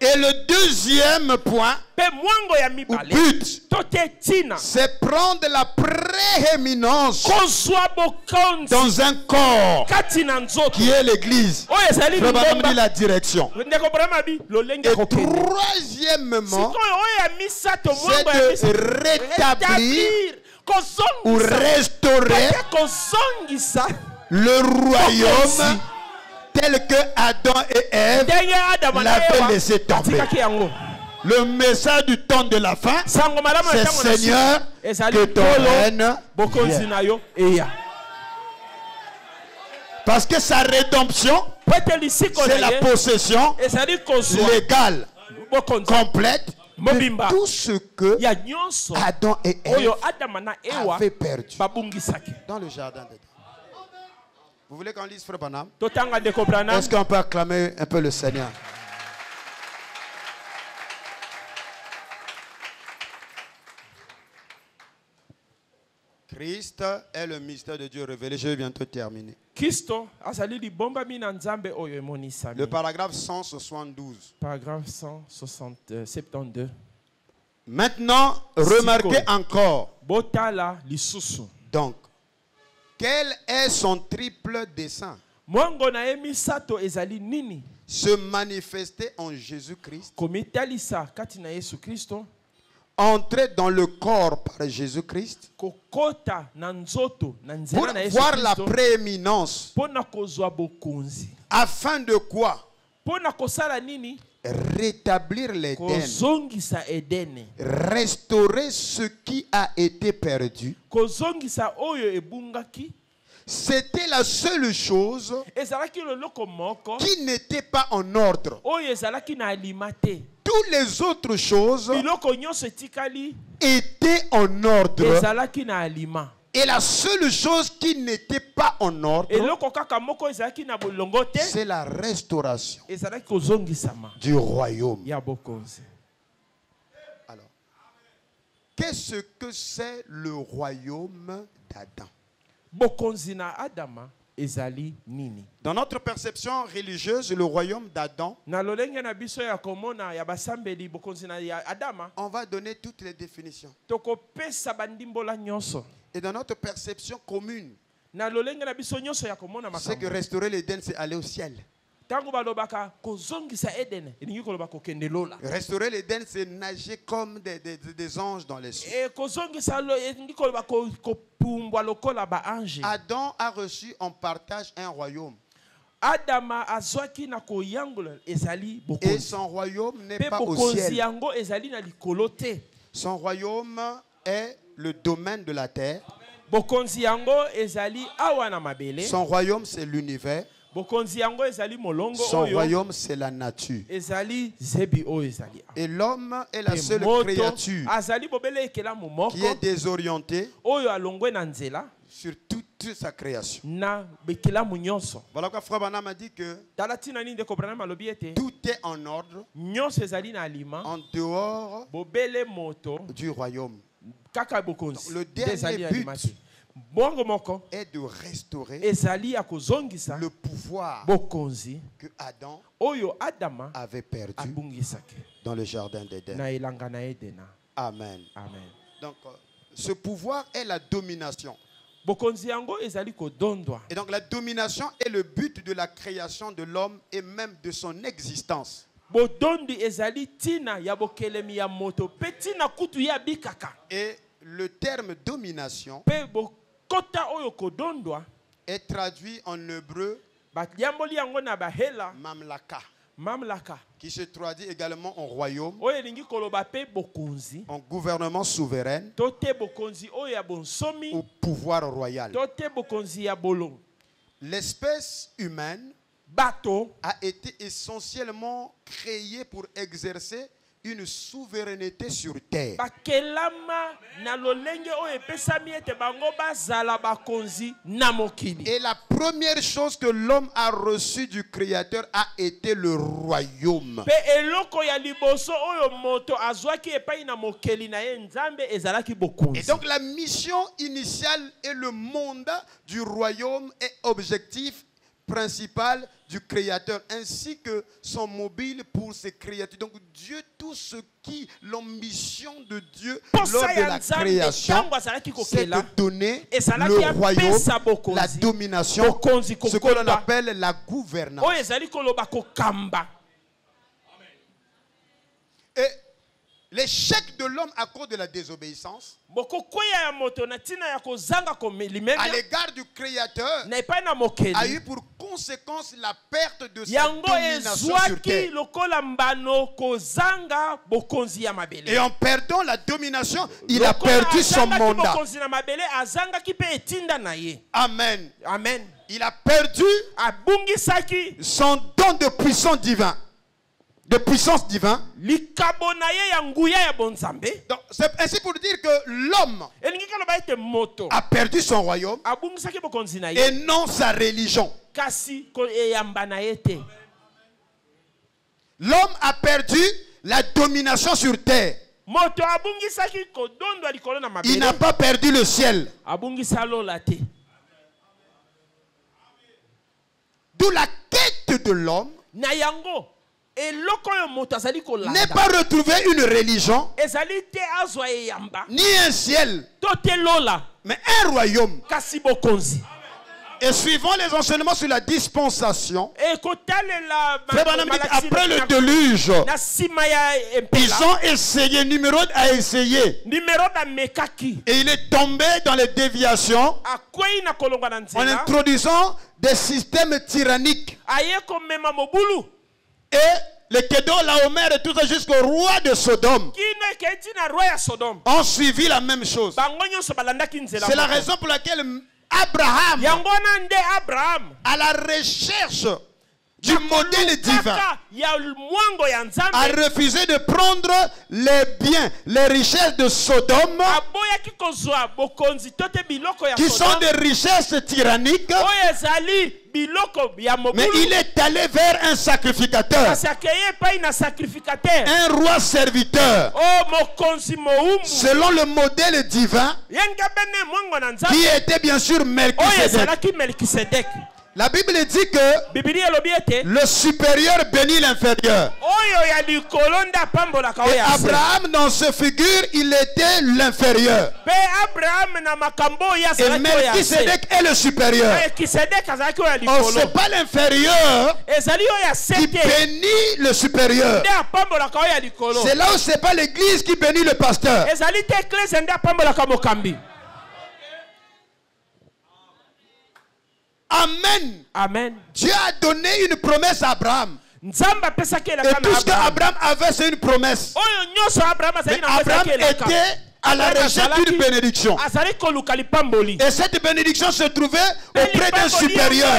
Et le deuxième point, ou but, c'est prendre la prééminence dans un corps qui est l'église. Probablement dit la direction. Et troisièmement, c'est de rétablir ou restaurer le royaume tel que Adam et Ève l'avaient laissé tomber. Le message du temps de la fin, c'est Seigneur, que ton règne vienne. Parce que sa rédemption, c'est la possession légale, complète de tout ce que Adam et Ève avaient perdu dans le jardin d'Éden. Vous voulez qu'on lise Frère Branham? Est-ce qu'on peut acclamer un peu le Seigneur? Christ est le mystère de Dieu révélé. Je vais bientôt terminer. Le paragraphe 172. Paragraphe 172. Maintenant, remarquez encore. Donc, quel est son triple dessein? Se manifester en Jésus-Christ. Entrer dans le corps par Jésus-Christ. Pour voir la prééminence. Afin de quoi? Rétablir l'Éden. Restaurer ce qui a été perdu. C'était la seule chose qui n'était pas en ordre. Toutes les autres choses étaient en ordre. Et la seule chose qui n'était pas en ordre, c'est la restauration du royaume. Alors, qu'est-ce que c'est le royaume d'Adam? Dans notre perception religieuse, le royaume d'Adam, on va donner toutes les définitions. Et dans notre perception commune, c'est que restaurer l'Éden, c'est aller au ciel. Restaurer l'Éden, c'est nager comme des anges dans les cieux. Adam a reçu en partage un royaume. Et son royaume n'est pas au ciel. Son royaume est le domaine de la terre. Son royaume, c'est l'univers. Son royaume, c'est la nature. Et l'homme est la seule créature qui est désorientée. sur toute sa création. Na bikilamu nyonso. Voilà pourquoi Frère Branham a dit que Talatina ni ndeko Branham alobi ete tout est en ordre nyonso ezali na aliment en dehors bobele moto du royaume. Kaka bokonzi. Le dernier but bongo moko est de restaurer ezali akozongisa le pouvoir bokonzi que Adam oyo Adama avait perdu abungisaki dans le jardin d'Éden. na elanga na Edena. Amen. Amen. Donc ce pouvoir est la domination. Bokonzi yango ezali kodondwa. Et donc la domination est le but de la création de l'homme et même de son existence. Bodondi ezali tina ya bokelemi ya moto petina kutu ya bikaka. Et le terme domination Pe bokota oyo kodondwa est traduit en hébreu baliamboli yango na bahela mamlaka, mamlaka, qui se traduit également en royaume, oyo elingi koloba pe bokonzi, en gouvernement souverain tote bokonzi oyo ya bonsomi, ou pouvoir royal. tote bokonzi ya bolon. L'espèce humaine Bato a été essentiellement créée pour exercer une souveraineté sur terre. bakelama na lolenge oyo epesami ete bango bazala bakonzi na mokili. Et la première chose que l'homme a reçue du Créateur a été le royaume. Pe eloko ya liboso oyo moto azwaki epai na mokeli na ye nzambe ezalaki bokonzi. Et donc la mission initiale et le mandat du royaume est objectif principal du Créateur, ainsi que son mobile pour ses créatures. Donc Dieu, tout ce qui, l'ambition de Dieu lors de la création, c'est de donner le royaume, la domination, ce que l'on appelle la gouvernance. Et l'échec de l'homme à cause de la désobéissance à l'égard du Créateur a eu pour conséquence la perte de sa domination sur terre. Et en perdant la domination, il a perdu son mandat. Amen. Amen. Il a perdu son don de puissance divin. De puissance divine. Donc c'est ainsi pour dire que l'homme a perdu son royaume et non sa religion. L'homme a perdu la domination sur terre. Il n'a pas perdu le ciel. D'où la quête de l'homme n'est pas retrouver une religion, ni un ciel, mais un royaume. Et suivant les enseignements sur la dispensation, après le déluge, ils ont essayé, Nimrod a essayé, et il est tombé dans les déviations en introduisant des systèmes tyranniques. Et les Kedor, Laomer et tout ça jusqu'au roi de Sodome ont suivi la même chose. C'est la raison pour laquelle Abraham, à la recherche du modèle divin, a refusé de prendre les biens, les richesses de Sodome, qui sont des richesses tyranniques. Mais il est allé vers un sacrificateur, un roi serviteur, selon le modèle divin, qui était bien sûr Melchisédek. La Bible dit que le supérieur bénit l'inférieur. Et Abraham, dans ce figure, il était l'inférieur. Et Melchisédek est le supérieur. Oh, ce n'est pas l'inférieur qui bénit le supérieur. C'est là où ce n'est pas l'église qui bénit le pasteur. Amen. Amen. Dieu a donné une promesse à Abraham. Et tout ce qu'Abraham avait, c'est une promesse. Mais Abraham était à la recherche d'une bénédiction. Et cette bénédiction se trouvait auprès d'un supérieur.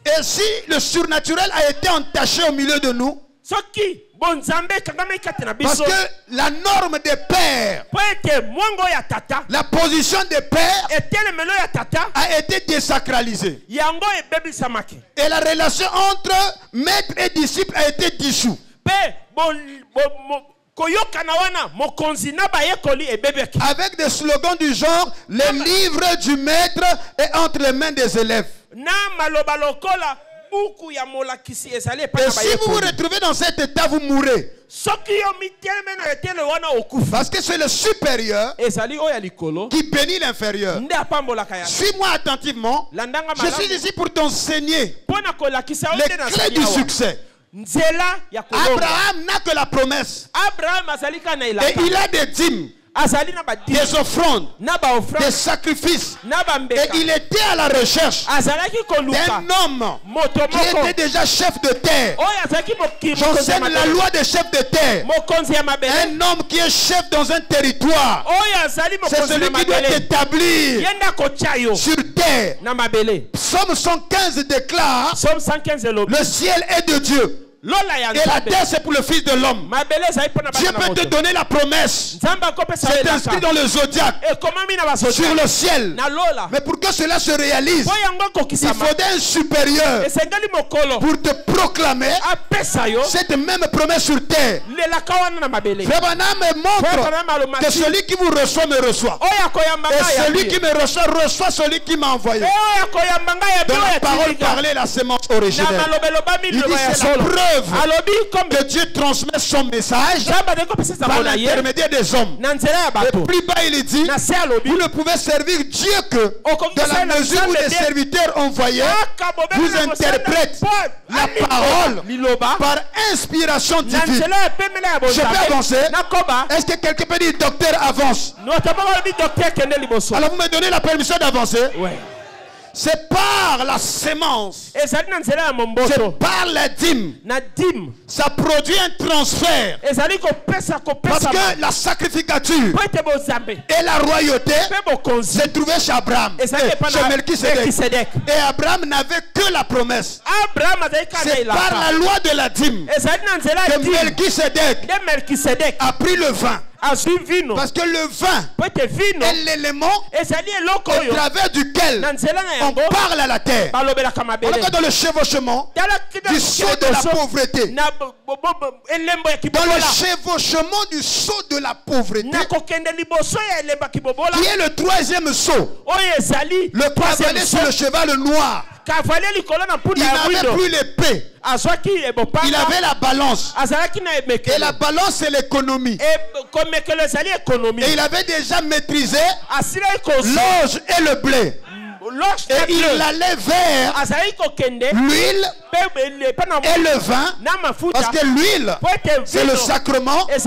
Et si le surnaturel a été entaché au milieu de nous, Parce que la norme des pères, la position des pères a été désacralisée. Et la relation entre maître et disciple a été dissoute. Avec des slogans du genre, le livre du maître est entre les mains des élèves. Et si vous vous retrouvez dans cet état, vous mourrez. Parce que c'est le supérieur qui bénit l'inférieur. Suis-moi attentivement. Je suis ici pour t'enseigner les clés du succès. Abraham n'a que la promesse. Et il a des dîmes, des offrandes, des sacrifices. Et il était à la recherche d'un homme qui était déjà chef de terre. J'enseigne la loi des chefs de terre. Un homme qui est chef dans un territoire, c'est celui qui doit établir sur terre. Psaume 115 déclare: le ciel est de Dieu et la terre c'est pour le Fils de l'homme. Dieu peut te donner la promesse. C'est inscrit dans le zodiaque, sur le ciel. Mais pour que cela se réalise, il faudrait un supérieur pour te proclamer cette même promesse sur terre. Frère Branham montre que celui qui vous reçoit me reçoit, et celui qui me reçoit reçoit celui qui m'a envoyé. Dans la parole parlée, la sémence originelle, il dit c'est la preuve que Dieu transmet son message par l'intermédiaire des hommes. Et plus bas il dit: vous ne pouvez servir Dieu que dans la mesure où les serviteurs envoyés vous interprètent la parole par inspiration divine. Je peux avancer? Est-ce que quelqu'un peut dire docteur avance? Alors vous me donnez la permission d'avancer? C'est par la sémence, c'est par la dîme. Ça produit un transfert. Parce que la sacrificature et la royauté se trouvaient chez Abraham, chez Melchisedec. Et Abraham n'avait que la promesse. C'est par la loi de la dîme que Melchisedec a pris le vin. Parce que le vin est l'élément au travers duquel on parle à la terre. On est dans le chevauchement du sceau de la pauvreté. Dans le chevauchement du sceau de la pauvreté, qui est le troisième sceau. Le cavalier sur le cheval noir, il n'avait plus l'épée, il avait la balance. Et la balance c'est l'économie. Et il avait déjà maîtrisé l'orge et le blé. Et il allait vers l'huile et le vin, parce que l'huile c'est le sacrement et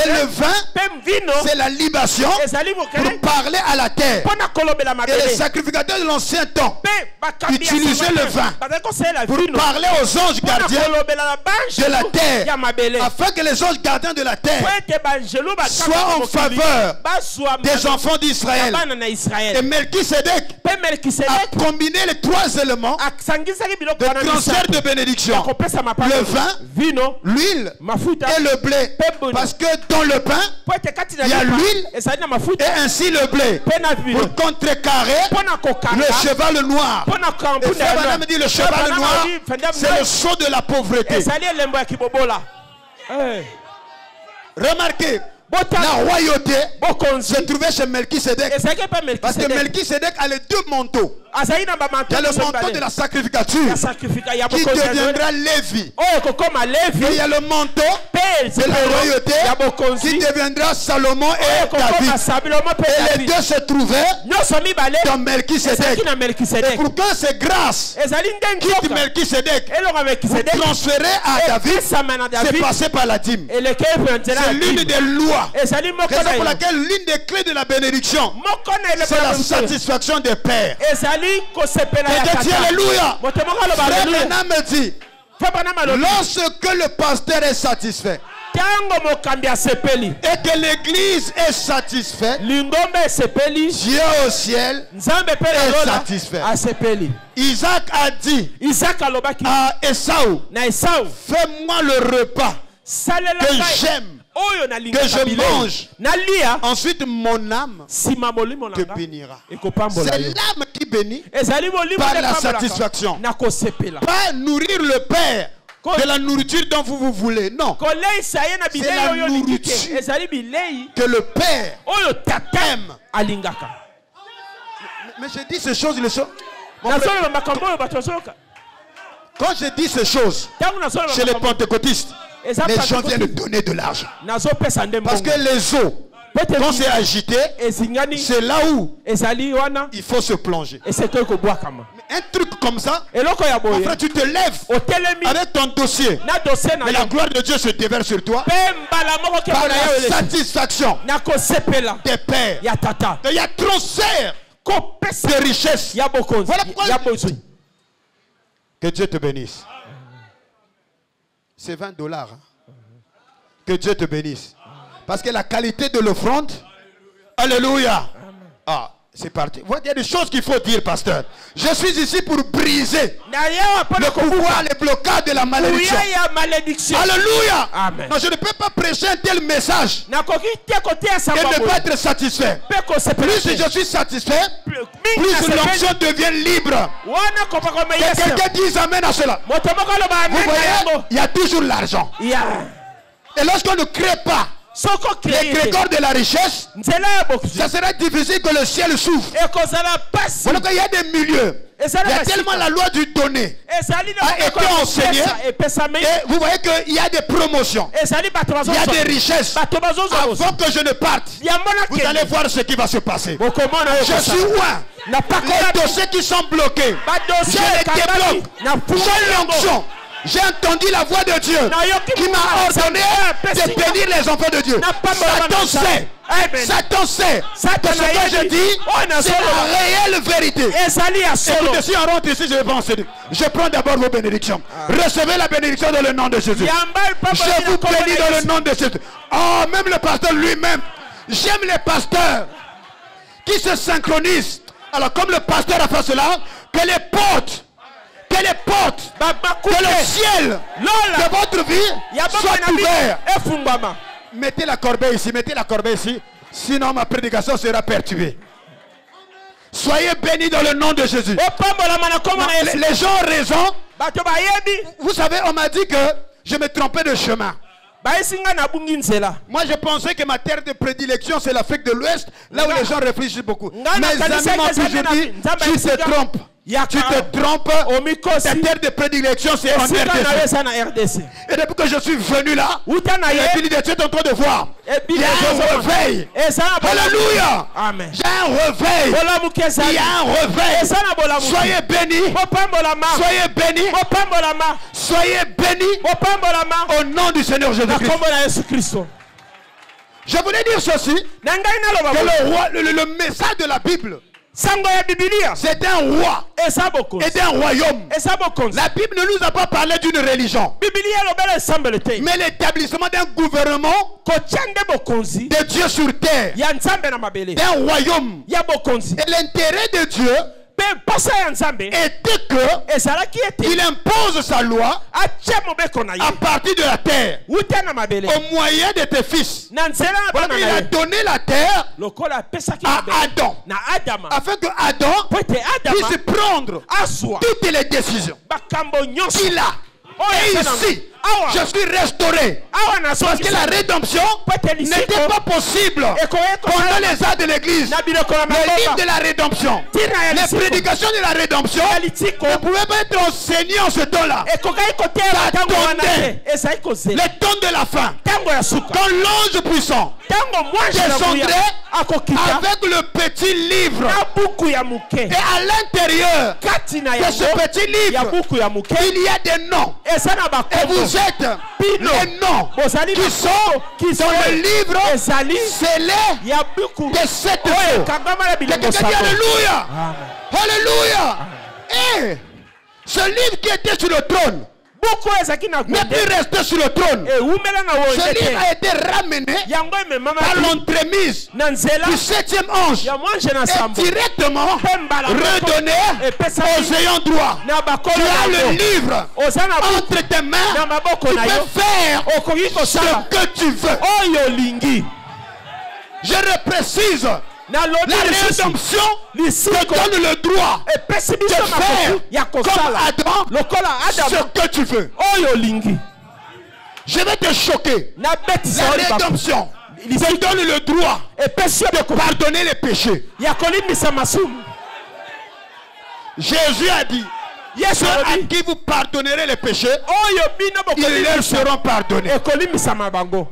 le vin c'est la libation pour parler à la terre. Et les sacrificateurs de l'ancien temps utilisaient le vin pour parler aux anges gardiens de la terre, afin que les anges gardiens de la terre soient en faveur des enfants d'Israël. Et Melchisedec a combiné les trois éléments de transfert de bénédiction: le vin, l'huile et le blé. Parce que dans le pain il y a l'huile et ainsi le blé, pour contrecarrer le cheval noir. Et Frère Branham dit: le cheval noir c'est le sceau de la pauvreté. Remarquez, la royauté se trouvait chez Melchisedec. Parce que Melchisedec a les deux manteaux. Il y a le manteau de la sacrificature qui deviendra Lévi. Et il y a le manteau de la royauté qui deviendra Salomon et David. Et les deux se trouvaient dans Melchisedec. Et pourquoi c'est grâce quitte Melchisedec pour transférer à David, c'est passé par la dîme. C'est l'une des lois. Raison pour laquelle l'une des clés de la bénédiction, c'est la satisfaction des pères. Alléluia. Frère Branham me dit: lorsque le pasteur est satisfait et que l'église est satisfaite, Dieu au ciel est satisfait. Isaac a dit à Esaü: fais-moi le repas que j'aime, que je mange, ensuite mon âme te bénira. C'est l'âme qui bénit par la satisfaction. Pas nourrir le Père de la nourriture dont vous voulez. Non. C'est la nourriture que le Père aime. Mais je dis ces choses, quand je dis ces choses chez les pentecôtistes, les gens viennent donner de l'argent. Parce que les eaux, quand c'est agité, c'est là où il faut se plonger. Un truc comme ça, mon frère, tu te lèves avec ton dossier. Mais la gloire de Dieu se déverse sur toi par la satisfaction des pères. Il y a transfert de richesses. Voilà pourquoi. Que Dieu te bénisse. C'est $20. Hein? Que Dieu te bénisse. Parce que la qualité de l'offrande, alléluia. Ah, c'est parti. Il y a des choses qu'il faut dire, pasteur. Je suis ici pour briser le pouvoir, les blocages de la malédiction. Alléluia. Amen. Non, je ne peux pas prêcher un tel message et ne pas être satisfait. Plus je suis satisfait, plus l'onction devient libre. Que quelqu'un dise amen à cela. Vous voyez, il y a toujours l'argent. Et lorsqu'on ne crée pas les grégores de la richesse, ça serait difficile que le ciel s'ouvre. Voilà qu'il y a des milieux. Il y a tellement la loi du donner a été enseignée. Et vous voyez qu'il y a des promotions. Il y a des richesses. Avant que je ne parte, vous allez voir ce qui va se passer. Je suis loin. Les dossiers qui sont bloqués, je les débloque. J'ai l'onction. J'ai entendu la voix de Dieu qui m'a ordonné de bénir les enfants de Dieu. Satan sait. Satan sait. Que ce que je dis, c'est la réelle vérité. Écoutez, si on rentre ici, je vais pas enseigner. Je prends d'abord vos bénédictions. Recevez la bénédiction dans le nom de Jésus. Je vous bénis dans le nom de Jésus. Oh, même le pasteur lui-même. J'aime les pasteurs qui se synchronisent. Alors, comme le pasteur a fait cela, que les portes, que le ciel de votre vie soit ouvert. Mettez la corbeille ici, sinon ma prédication sera perturbée. Soyez bénis dans le nom de Jésus. Les gens ont raison. Vous savez, on m'a dit que je me trompais de chemin. Moi je pensais que ma terre de prédilection c'est l'Afrique de l'Ouest, là où les gens réfléchissent beaucoup. Mes amis m'ont toujours dit, tu te trompes. Tu te trompes. Ta terre de prédilection c'est en RDC. Et depuis que je suis venu là, et puis tu es en train de voir, il y a un réveil. Alléluia. J'ai un réveil. Il y a un réveil. Soyez bénis. Soyez bénis. Soyez bénis au nom du Seigneur Jésus-Christ. Je voulais dire ceci, que le message de la Bible, c'est un roi et d'un royaume. La Bible ne nous a pas parlé d'une religion, mais l'établissement d'un gouvernement de Dieu sur terre, d'un royaume. Et l'intérêt de Dieu était qu'il impose sa loi à partir de la terre au moyen de tes fils. Voilà, il a donné la terre à Adam afin que Adam puisse prendre toutes les décisions qu'il a. Et ici, je suis restauré. Parce que la rédemption n'était pas possible pendant les ans de l'église. Le livre de la rédemption, les prédications de la rédemption ne pouvaient pas être enseignées en ce temps-là. Ça attendait le temps de la fin. Quand l'ange puissant descendrait avec le petit livre. Et à l'intérieur de ce petit livre, il y a des noms. Et vous êtes les noms qui sont dans le livre scellés de cette eau. Quelqu'un dit Alléluia. Alléluia. Et ce livre qui était sur le trône, n'est plus resté sur le trône. Ce livre a été ramené par l'entremise du 7e ange et directement redonné aux ayants droit. Tu as le livre entre tes mains. Tu peux faire ce que tu veux. Je reprécise. La rédemption te donne le droit de faire comme Adam ce que tu veux. Je vais te choquer. La rédemption te donne le droit de pardonner les péchés. Jésus a dit, ceux à qui vous pardonnerez les péchés, ils leur seront pardonnés.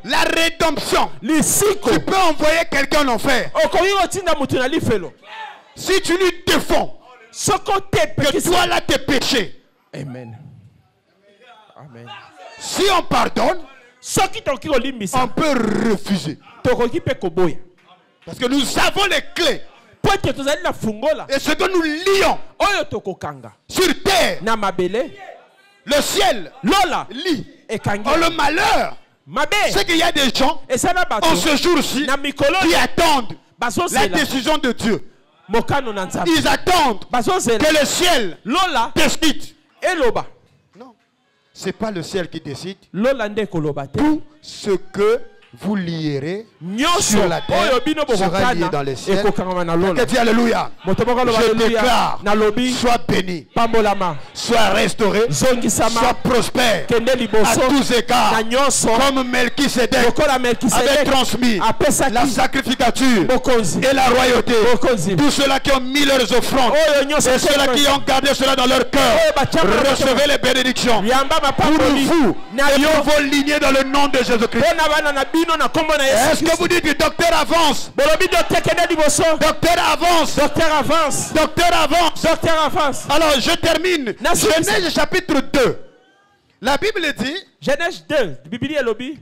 La rédemption. Tu peux envoyer quelqu'un en enfer. Si tu lui défends que toi là tes péchés. Amen. Amen. Si on pardonne, on peut refuser. Parce que nous avons les clés. Et ce que nous lions sur terre, le ciel lit. Le malheur, c'est qu'il y a des gens en ce jour-ci qui attendent la décision de Dieu. Ils attendent que le ciel décide. Non, ce n'est pas le ciel qui décide. Tout ce que vous lierez sur la terre sera lié dans les ciels. Que Dieu, alléluia. Je déclare, sois béni, sois restauré, sois prospère à tous égards, comme Melchisédek avait transmis la sacrificature et la royauté. Tous ceux-là qui ont mis leurs offrandes et ceux-là qui ont gardé cela dans leur cœur, recevez les bénédictions pour vous et pour vos lignées dans le nom de Jésus-Christ. Est-ce que vous dites que docteur avance? Docteur avance. Docteur avance. Docteur avance. Docteur avance. Alors je termine. Genèse chapitre 2. La Bible dit, Genèse 2,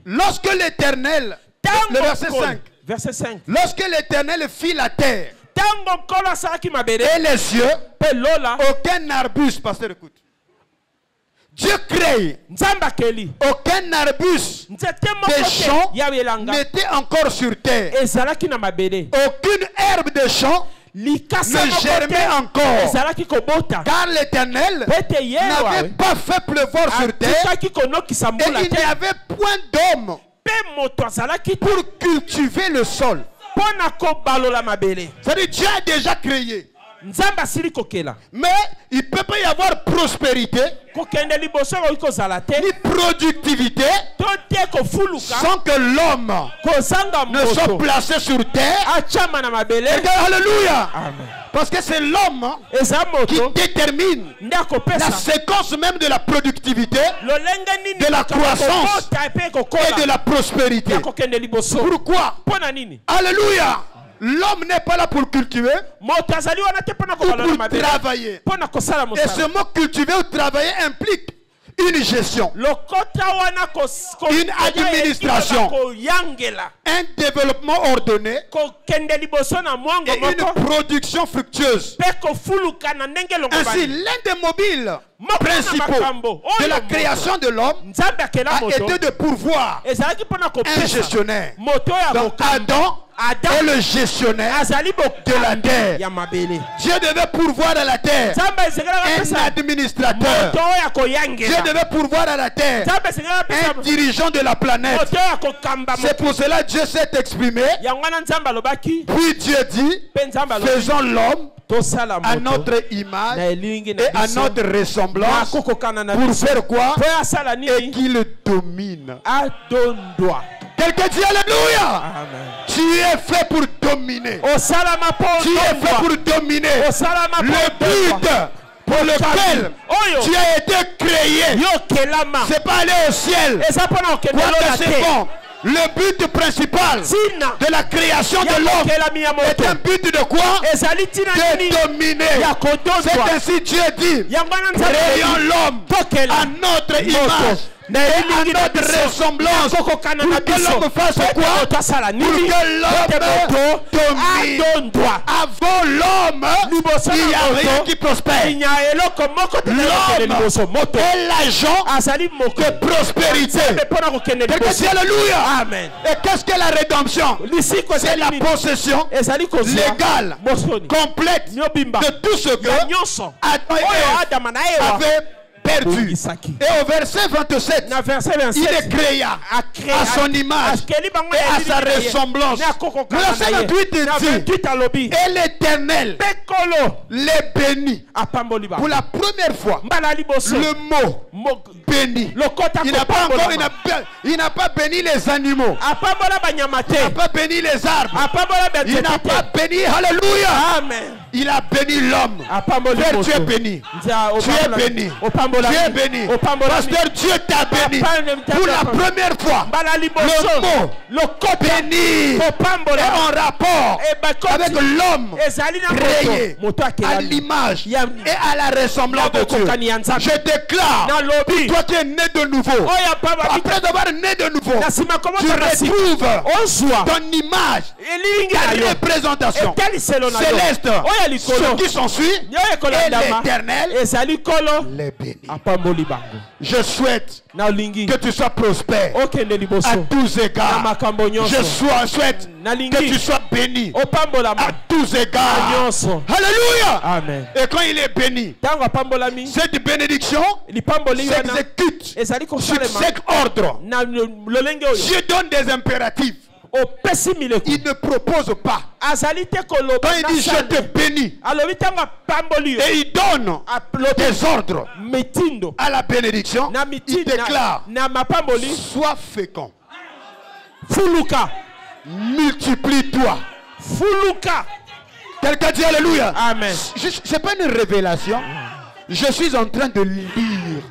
lorsque l'Éternel, le verset 5. Verset 5. Lorsque l'Éternel fit la terre et les cieux, aucun arbuste, pasteur écoute. Dieu crée aucun arbuste des champs n'était encore sur terre. Aucune herbe de champ ne germait encore. Car l'Éternel n'avait pas fait pleuvoir sur terre et il n'y avait point d'homme pour cultiver le sol. C'est-à-dire Dieu a déjà créé. Mais il ne peut pas y avoir prospérité ni productivité sans que l'homme ne soit placé sur terre. Alléluia. Parce que c'est l'homme qui détermine la séquence même de la productivité, de la croissance et de la prospérité. Pourquoi? Alléluia. L'homme n'est pas là pour cultiver ou pour travailler. Et ce mot cultiver ou travailler implique une gestion, une administration, un développement ordonné et une production fructueuse. Ainsi, l'un des mobiles principaux de la création de l'homme a été de pourvoir un gestionnaire. Donc Adam est le gestionnaire de la terre. Dieu devait pourvoir à la terre un administrateur. Dieu devait pourvoir à la terre un dirigeant de la planète. C'est pour cela que Dieu s'est exprimé. Puis Dieu dit, faisons l'homme à notre image et à notre ressemblance. Pour faire quoi? Et qu'il domine. Quelqu'un dit alléluia. Tu es fait pour dominer. Tu es fait pour dominer. Le but pour lequel tu as été créé, c'est pas aller au ciel. C'est bon. Le but principal de la création de l'homme est un but de quoi? De dominer. C'est ainsi Dieu dit, créons l'homme à notre image et à notre ressemblance, pour que l'homme fasse quoi? Pour que l'homme domine. Avant l'homme, il n'y a rien qui prospère. L'homme est l'agent de prospérité. Alléluia. Amen. Et qu'est-ce que la rédemption? C'est la possession légale, complète de tout ce que Adam et Ève avaient perdu. Et au verset 27, il est créé à son image et à sa ressemblance. Le verset 28 dit, et l'Éternel les bénit. Pour la première fois, le mot béni. Il n'a pas béni les animaux. Il n'a pas béni les arbres. Il n'a pas béni, alléluia. Amen. Il a béni l'homme. Père, tu es béni. Tu es béni. Tu es béni. Pasteur, Dieu t'a béni. Pour la première fois, le mot béni est en rapport avec l'homme créé à l'image et à la ressemblance de Dieu. Je déclare, toi qui es né de nouveau, après avoir né de nouveau, tu retrouves ton image, ta représentation céleste. Ceux qui sont suivis, et l'Éternel les bénit. Je souhaite que tu sois prospère à tous égards. Je souhaite que tu sois béni à tous égards. Alléluia. Amen. Et quand il est béni, cette bénédiction s'exécute sur chaque ordre. Dieu donne des impératifs. Il ne propose pas. Quand il dit je te bénis, et il donne des ordres à la bénédiction, il déclare sois fécond, multiplie-toi. Quelqu'un dit alléluia. Amen. Ce n'est pas une révélation. Je suis en train de lire.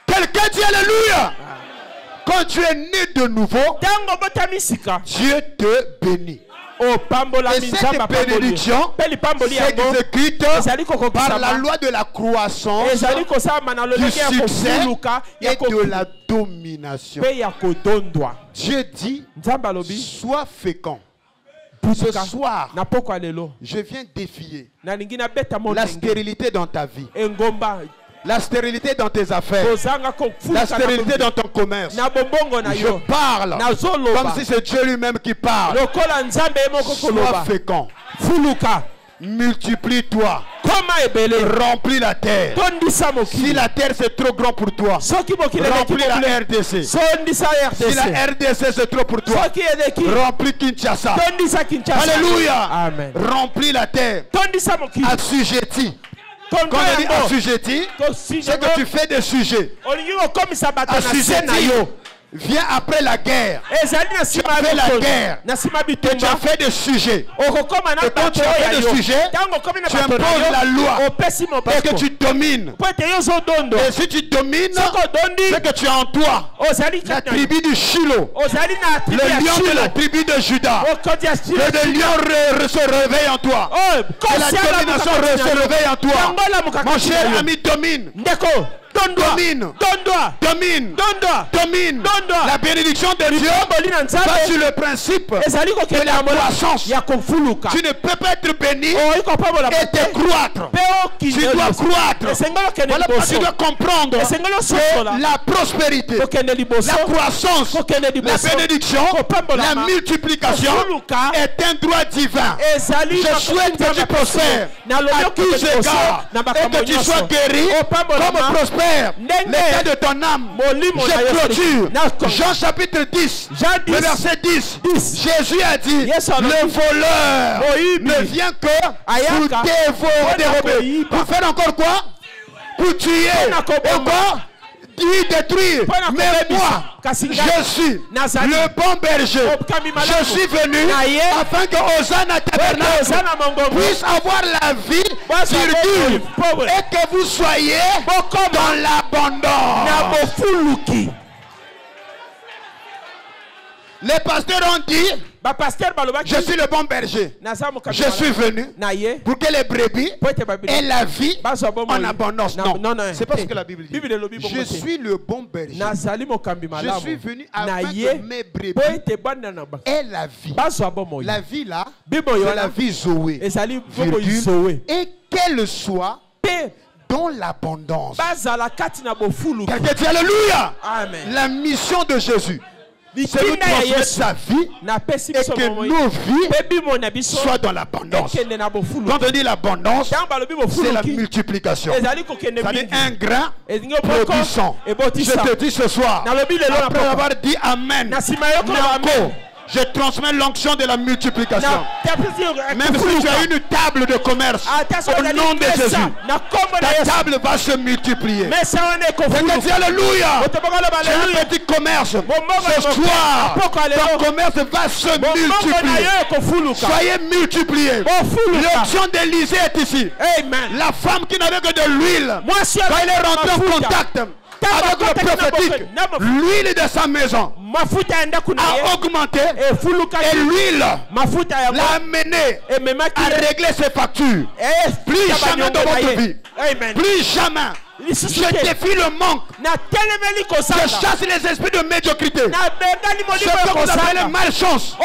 Quelqu'un dit alléluia. Quand tu es né de nouveau, Dieu te bénit. Et cette bénédiction s'exécute par la loi de la croissance, du succès et de la domination. Dieu dit, sois fécond. Ce soir, je viens défier la stérilité dans ta vie. La stérilité dans tes affaires. La stérilité dans ton commerce. Je parle comme si c'est Dieu lui-même qui parle. Sois fécond. Multiplie-toi. Remplis la terre. Si la terre c'est trop grand pour toi, remplis la RDC. Si la RDC c'est trop pour toi, remplis Kinshasa. Alléluia. Amen. Remplis la terre. Assujetti. Quand on dit assujetti, c'est que tu fais des sujets. Assujetti vient après la guerre. Tu as fait la guerre. Et tu as fait des sujets. Et quand tu as fait des sujets, tu imposes la loi. Parce que tu domines. Et si tu domines, c'est que tu as en toi la tribu du Shiloh. Le lion de la tribu de Juda. Le lion se réveille en toi. Et la domination se réveille en toi. Mon cher ami, domine. Domine. La bénédiction de Dieu va sur le principe de la croissance. Tu ne peux pas être béni et décroître. Tu dois croître. Voilà pourquoi tu dois comprendre que la prospérité, la croissance, la bénédiction, la multiplication est un droit divin. Je souhaite que tu prospères à tous égards et que tu sois guéri comme prospère. L'état de ton âme. Je clôture. Jean chapitre 10, le verset 10. Jésus a dit, le voleur ne vient que pour dérober. Pour faire encore quoi? Pour tuer. Et quoi? Détruire. Mais moi, je suis le bon berger. Je suis venu afin que Hosanna Tabernacle puisse avoir la vie et que vous soyez dans l'abondance. Les pasteurs ont dit Je suis le bon berger. Je suis venu pour que les brebis aient la vie en abondance. Non, c'est pas ce que la Bible dit. Je suis le bon berger. Je suis venu afin que mes brebis aient la vie. La vie là, c'est la vie Zoé. Et qu'elle soit dans l'abondance. Quelqu'un dit alléluia. La mission de Jésus, c'est de transmettre sa vie et que nos vies soient dans l'abondance. Quand on dit l'abondance, c'est la multiplication. C'est-à-dire un grain produit 100. Je te dis ce soir, après avoir dit Amen, je transmets l'onction de la multiplication. Même si tu as une table de commerce, au nom de Jésus, ta table va se multiplier. Quelqu'un dit alléluia. J'ai un petit commerce. Ce soir, ton commerce va se multiplier. Soyez multipliés. L'onction d'Élisée est ici. La femme qui n'avait que de l'huile, quand elle est rentrée en contact avec le prophétique, l'huile de sa maison a augmenté et l'huile l'a amené à régler ses factures. Plus jamais dans votre vie, plus jamais. Je défie le manque. Je chasse les esprits de médiocrité. Ce que vous appelez malchance.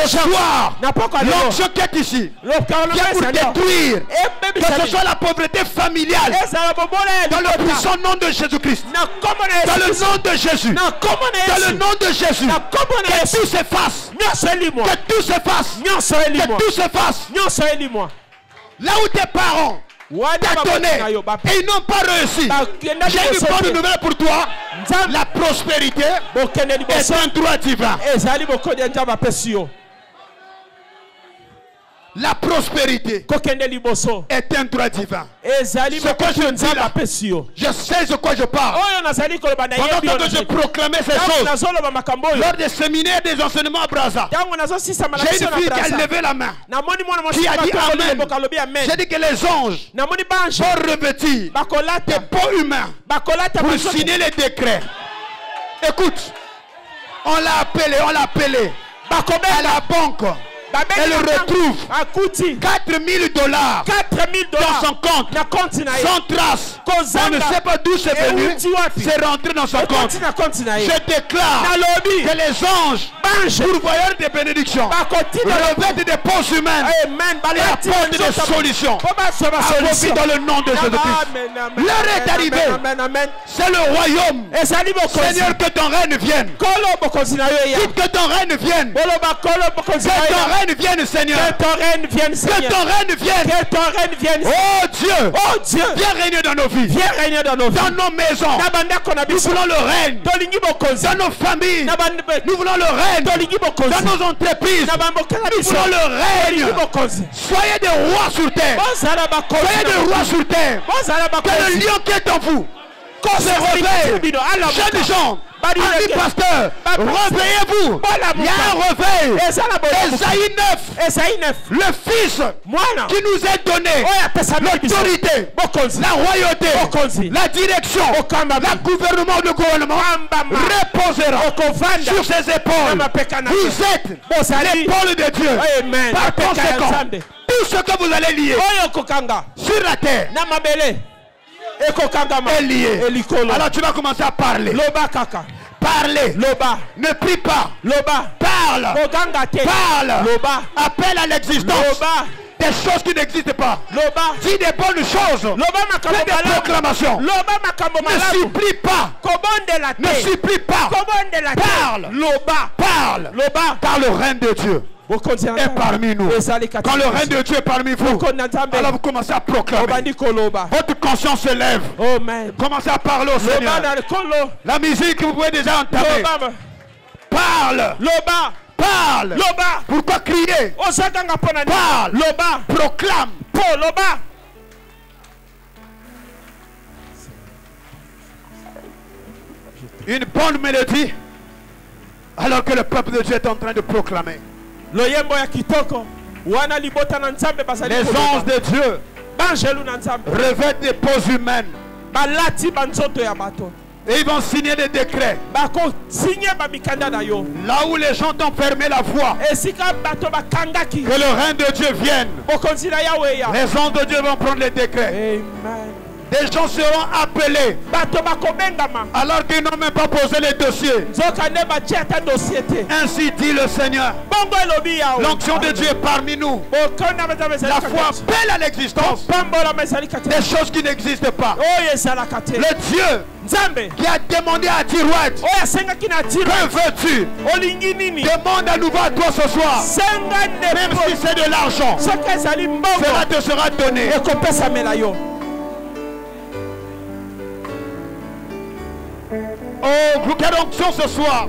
Ce soir, l'onction qui est ici vient pour détruire que ce soit la pauvreté familiale. Dans le puissant nom de Jésus-Christ. Dans le nom de Jésus. Dans le nom de Jésus. Que tout s'efface. Que tout s'efface. Que tout s'efface. Là où tes parents t'as donné et ils n'ont pas réussi, j'ai une bonne nouvelle pour toi. La prospérité est un droit divin. La prospérité est un droit divin. Ce que je dis là, je sais de quoi je parle. Pendant que je proclamais ces choses, lors des séminaires des enseignements à Brazza, j'ai une fille qui a levé la main, qui a dit Amen. J'ai dit que les anges vont revêtir des peaux humains pour signer les décrets. Écoute, on l'a appelé à la banque. Elle retrouve $4 000 dans son compte, sans trace. On ne sait pas d'où c'est venu, c'est rentré dans son compte. Je déclare que les anges, pourvoyeurs des bénédictions, revêtent des penses humaines et apportent des solutions à vos vies dans le nom de Jésus-Christ. L'heure est arrivée, c'est le royaume. Seigneur, que ton règne vienne. Dites que ton règne vienne. Vienne, Seigneur. Que ton règne vienne, Seigneur. Que ton règne vienne. Que ton règne vienne. Oh Dieu. Oh Dieu. Viens régner dans nos vies. Viens régner dans nos vies. Dans nos maisons. Nous voulons le règne. Dans nos familles. Nous voulons le règne. Dans nos entreprises. Nous voulons le règne. Soyez des rois sur terre. Soyez des rois sur terre. Que le lion qui est en vous se réveille. Jeunes gens. Amis pasteur, réveillez-vous. Il y a un réveil. Esaïe 9. Le Fils qui nous est donné l'autorité, la royauté, la direction, le gouvernement reposera sur ses épaules. Vous êtes l'épaule de Dieu. Par conséquent, tout ce que vous allez lier sur la terre est lié. Alors tu vas commencer à parler. Parlez. Ne prie pas. Parle. Appelle à l'existence des choses qui n'existent pas. Dis des bonnes choses. Fais des proclamations. Ne supplie pas. Ne supplie pas. Parle. Par le règne de Dieu est parmi nous. Quand le règne de Dieu est parmi vous, alors vous commencez à proclamer. Votre conscience se lève. Commencez à parler au Seigneur. La musique, vous pouvez déjà entamer. Parle. Pourquoi crier? Parle. Proclame. Une bonne mélodie alors que le peuple de Dieu est en train de proclamer. Les anges de Dieu revêtent des poses humaines Et ils vont signer des décrets. Là où les gens t'ont fermé la voie, que le règne de Dieu vienne. Les gens de Dieu vont prendre les décrets. Amen. Des gens seront appelés alors qu'ils n'ont même pas posé les dossiers. Ainsi dit le Seigneur. L'onction de Dieu est parmi nous. La foi appelle à l'existence des choses qui n'existent pas. Le Dieu qui a demandé à Tirouette, que veux-tu? Demande à nouveau à toi ce soir. Même si c'est de l'argent, cela te sera donné. Oh, quelle onction ce soir.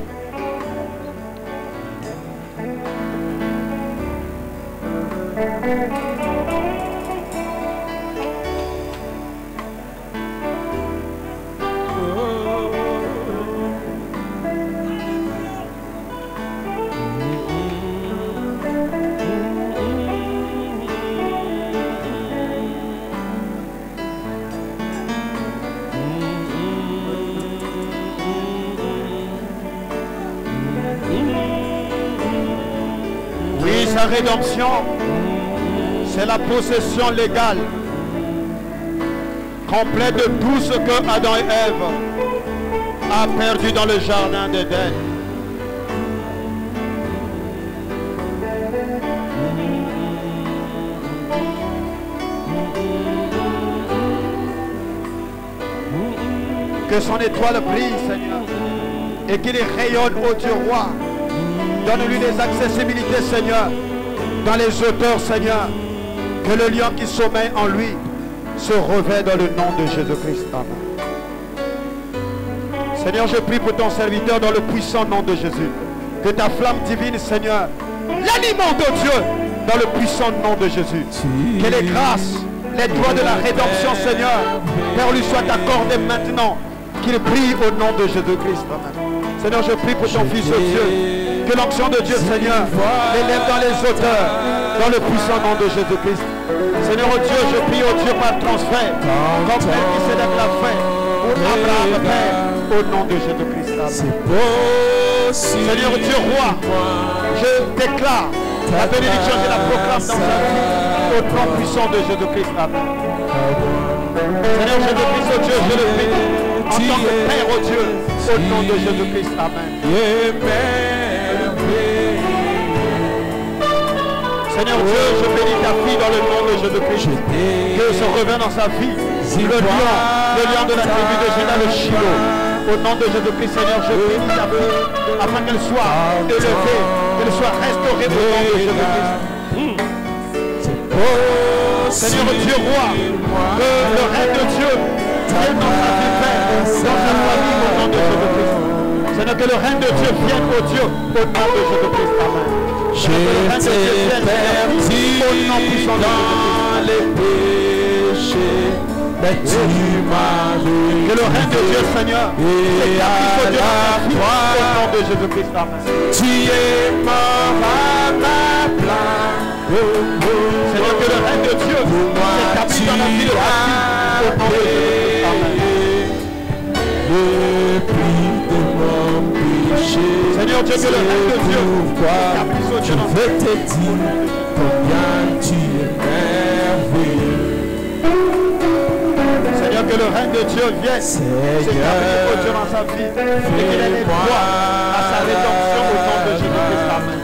Sa rédemption, c'est la possession légale complète de tout ce que Adam et Ève a perdu dans le jardin d'Éden. Que son étoile brille, Seigneur, et qu'il rayonne au Dieu roi. Donne-lui des accessibilités, Seigneur, dans les hauteurs, Seigneur. Que le lion qui sommeille en lui se revêt dans le nom de Jésus-Christ. Amen. Seigneur, je prie pour ton serviteur dans le puissant nom de Jésus. Que ta flamme divine, Seigneur, l'alimente, oh Dieu, dans le puissant nom de Jésus. Que les grâces, les droits de la rédemption, Seigneur, Père, lui soient accordés maintenant. Qu'il brille au nom de Jésus-Christ. Amen. Seigneur, je prie pour ton Fils, oh Dieu. Que l'onction de Dieu, Seigneur, l'élève dans les hauteurs, dans le puissant nom de Jésus-Christ. Seigneur, oh Dieu, je prie, oh Dieu, par transfert, comme Melchisedec l'a fait pour Abraham, Père, au nom de Jésus-Christ. Seigneur, Dieu roi, je déclare la bénédiction, je la proclame dans sa vie, au nom puissant de Jésus-Christ. Amen. Seigneur, Jésus-Christ, oh Dieu, je le prie, en tant que Père, oh Dieu, au nom de Jésus-Christ. Amen. Seigneur Dieu, je bénis ta fille dans le nom de Jésus-Christ. Que se revient dans sa vie le lion de la tribu de Juda, le Shiloh. Au nom de Jésus-Christ, Seigneur, je bénis ta fille afin qu'elle soit élevée, qu'elle soit restaurée au nom de Jésus-Christ. Seigneur Dieu roi, que le règne de Dieu vienne dans sa vie, Père, dans sa famille, au nom de Jésus-Christ. Seigneur, que le règne de Dieu vienne, au Dieu, au nom de Jésus-Christ. Amen. J'étais perdu dans les péchés, mais tu m'as réveillé. Que le règne de Dieu, Seigneur, s'établisse au nom de Jésus-Christ. Amen. Tu es mort à ma place. Seigneur, que le règne de Dieu s'établisse dans la vie de ta fille au nom de Jésus-Christ. Amen. Seigneur Dieu, que le règne de Dieu s'établisse au Dieu dans ta vie. Je veux te dire combien tu es merveilleux. Seigneur, que le règne de Dieu vienne s'établir au Dieu dans sa vie et qu'il ait les droits à sa rédemption au nom de Jésus-Christ. Amen.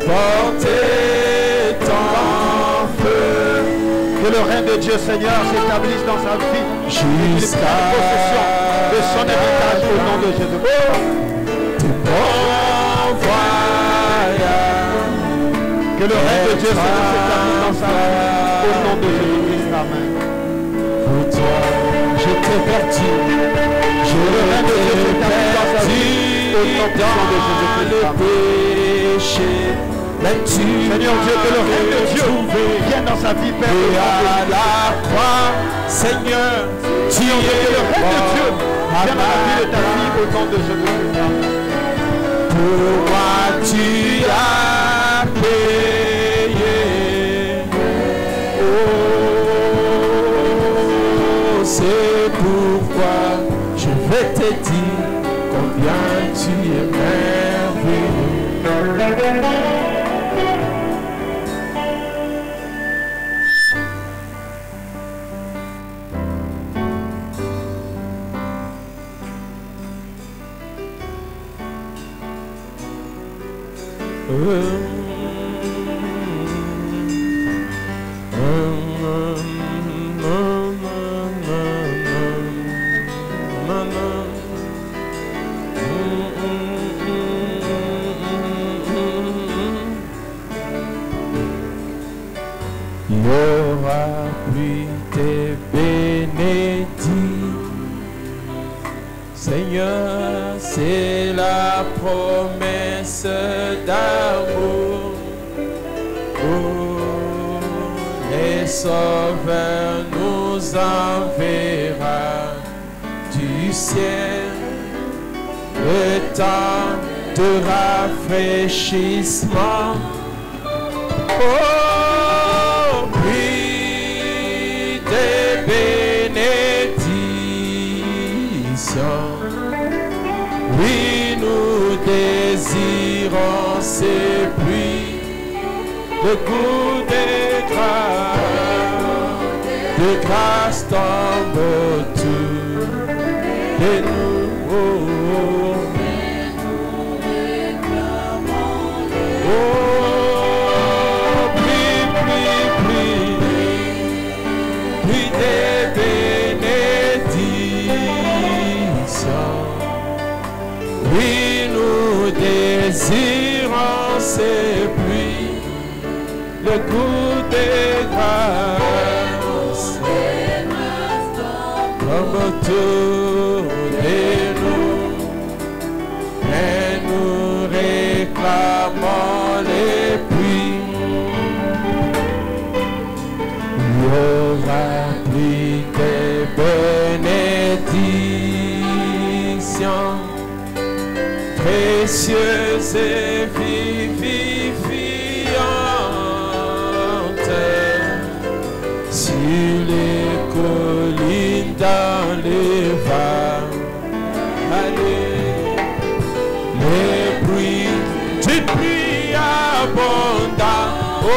Portez ton feu. Que le règne de Dieu, Seigneur, s'établisse dans sa vie et qu'il prenne possession de son héritage au nom de Jésus-Christ. Que le règne de Dieu, Seigneur, s'établisse dans sa vie au nom de Jésus-Christ. Amen. Pour toi, je t'ai perdu. Le règne de Dieu s'établisse dans sa vie au nom de Jésus-Christ. Amen. Seigneur Dieu, que le règne de Dieu vienne dans sa vie, Père. Et à la croix, Seigneur, tu es que le règne de Dieu vienne dans la vie de ta vie au nom de Jésus-Christ. Pour moi, tu as payé. Oh. Seigneur, c'est la promesse d'amour. Oh, les sauveurs nous enverra du ciel. Le temps de rafraîchissement. Oh, puis des bénédictions. Oui, nous désirons ces pluies, le goût des grâces tombe autour de nous. Oh, pluie des bénédictions. Oui, nous désirons ces pluies, le goût des grâces, comme autour de nous, et nous réclamons les pluies. Il y aura pluie des bénédictions, précieuse et vivifiante, sur les collines, dans les vallées, les bruits d'une pluie abondante. Oh,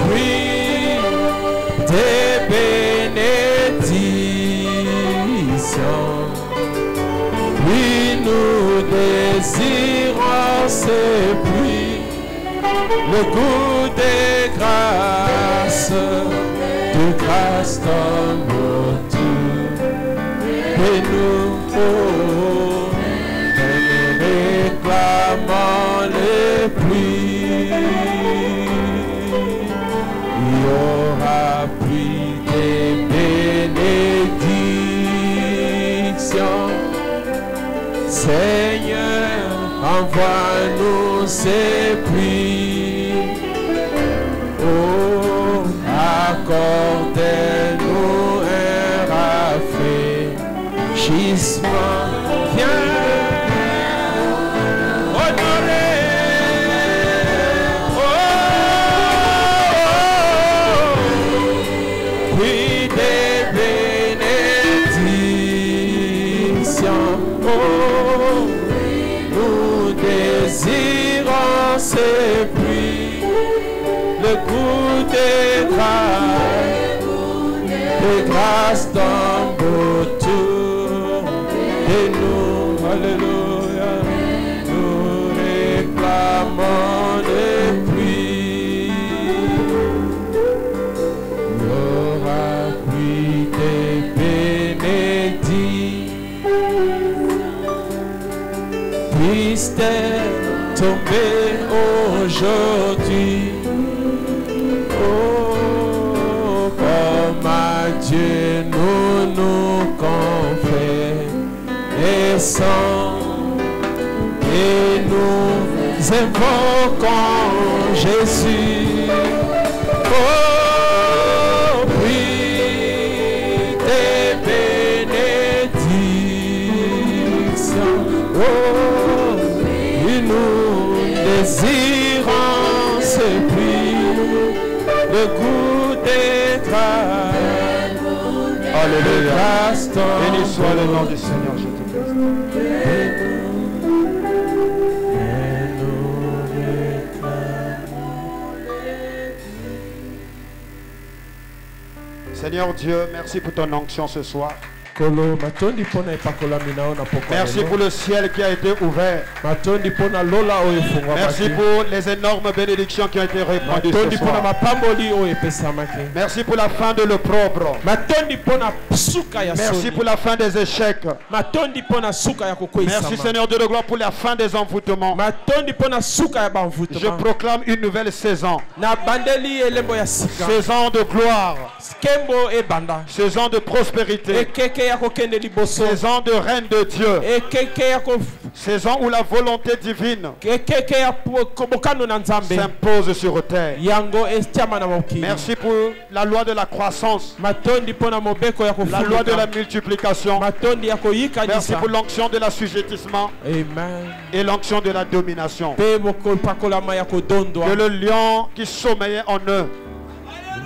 pluie des bénédictions. Oui, nous désirons ces pluies, le goût des grâces, de grâce tombe autour de nous. Oh, et réclamons les pluies. Il y aura pluie des bénédictions. Seigneur, envoie-nous ces pluies. Oh, accorde-nous un rafraîchissement. Viens honorer. Oh, pluie des bénédictions. Oh, désirons ces pluies, le goût des grâces tombe autour de nous. Alléluia, nous réclamons les pluies. Il y aura pluie des bénédictions. Puisse-t-elle tomber aujourd'hui. Oh, comme à Dieu nous nous confessons et nous invoquons Jésus. Oh, pluie des bénédictions. Oh, nous désirons ces pluies, le goût des grâces. Alléluia. Béni soit le nom du Seigneur Jésus-Christ. Seigneur Dieu, merci pour ton onction ce soir. Merci pour le ciel qui a été ouvert. Merci pour les énormes bénédictions qui ont été répandues ce soir. Merci pour la fin de l'opprobre. Merci pour la fin des échecs. Merci Seigneur Dieu de gloire pour la fin des envoûtements. Je proclame une nouvelle saison. Saison de gloire. Saison de prospérité. Saison de règne de Dieu. Saison où la volonté divine s'impose sur terre. Merci pour la loi de la croissance, la loi de la multiplication. Merci pour l'onction de l'assujettissement et l'onction de la domination. Que le lion qui sommeillait en eux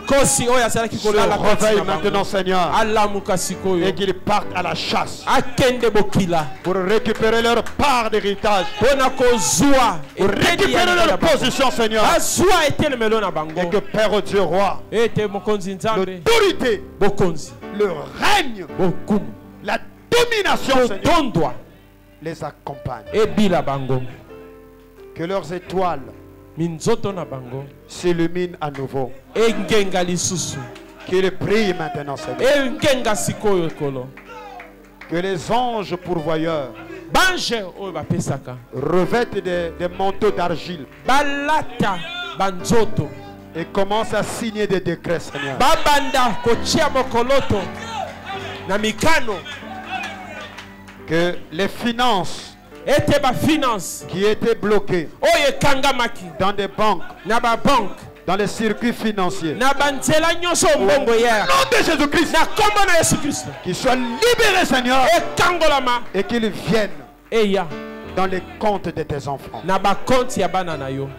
se réveille maintenant, Seigneur, et qu'ils partent à la chasse pour récupérer leur part d'héritage, pour récupérer leur position, Seigneur, et que Père Dieu Roi, l'autorité, le règne, la domination, Seigneur, les accompagne. Que leurs étoiles s'illumine à nouveau. Qu'il brille maintenant, Seigneur. Que les anges pourvoyeurs revêtent des manteaux d'argile et commencent à signer des décrets, Seigneur. Que les finances qui étaient bloquées dans des banques, dans les circuits financiers, au nom de Jésus-Christ, qu'ils soient libérés, Seigneur, et qu'ils viennent dans les comptes de tes enfants,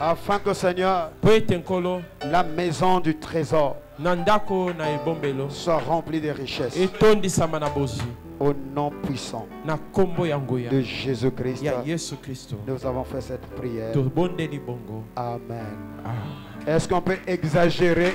afin que, Seigneur, la maison du trésor soit remplie de richesses. Au nom puissant de Jésus-Christ, nous avons fait cette prière. Amen. Est-ce qu'on peut exagérer?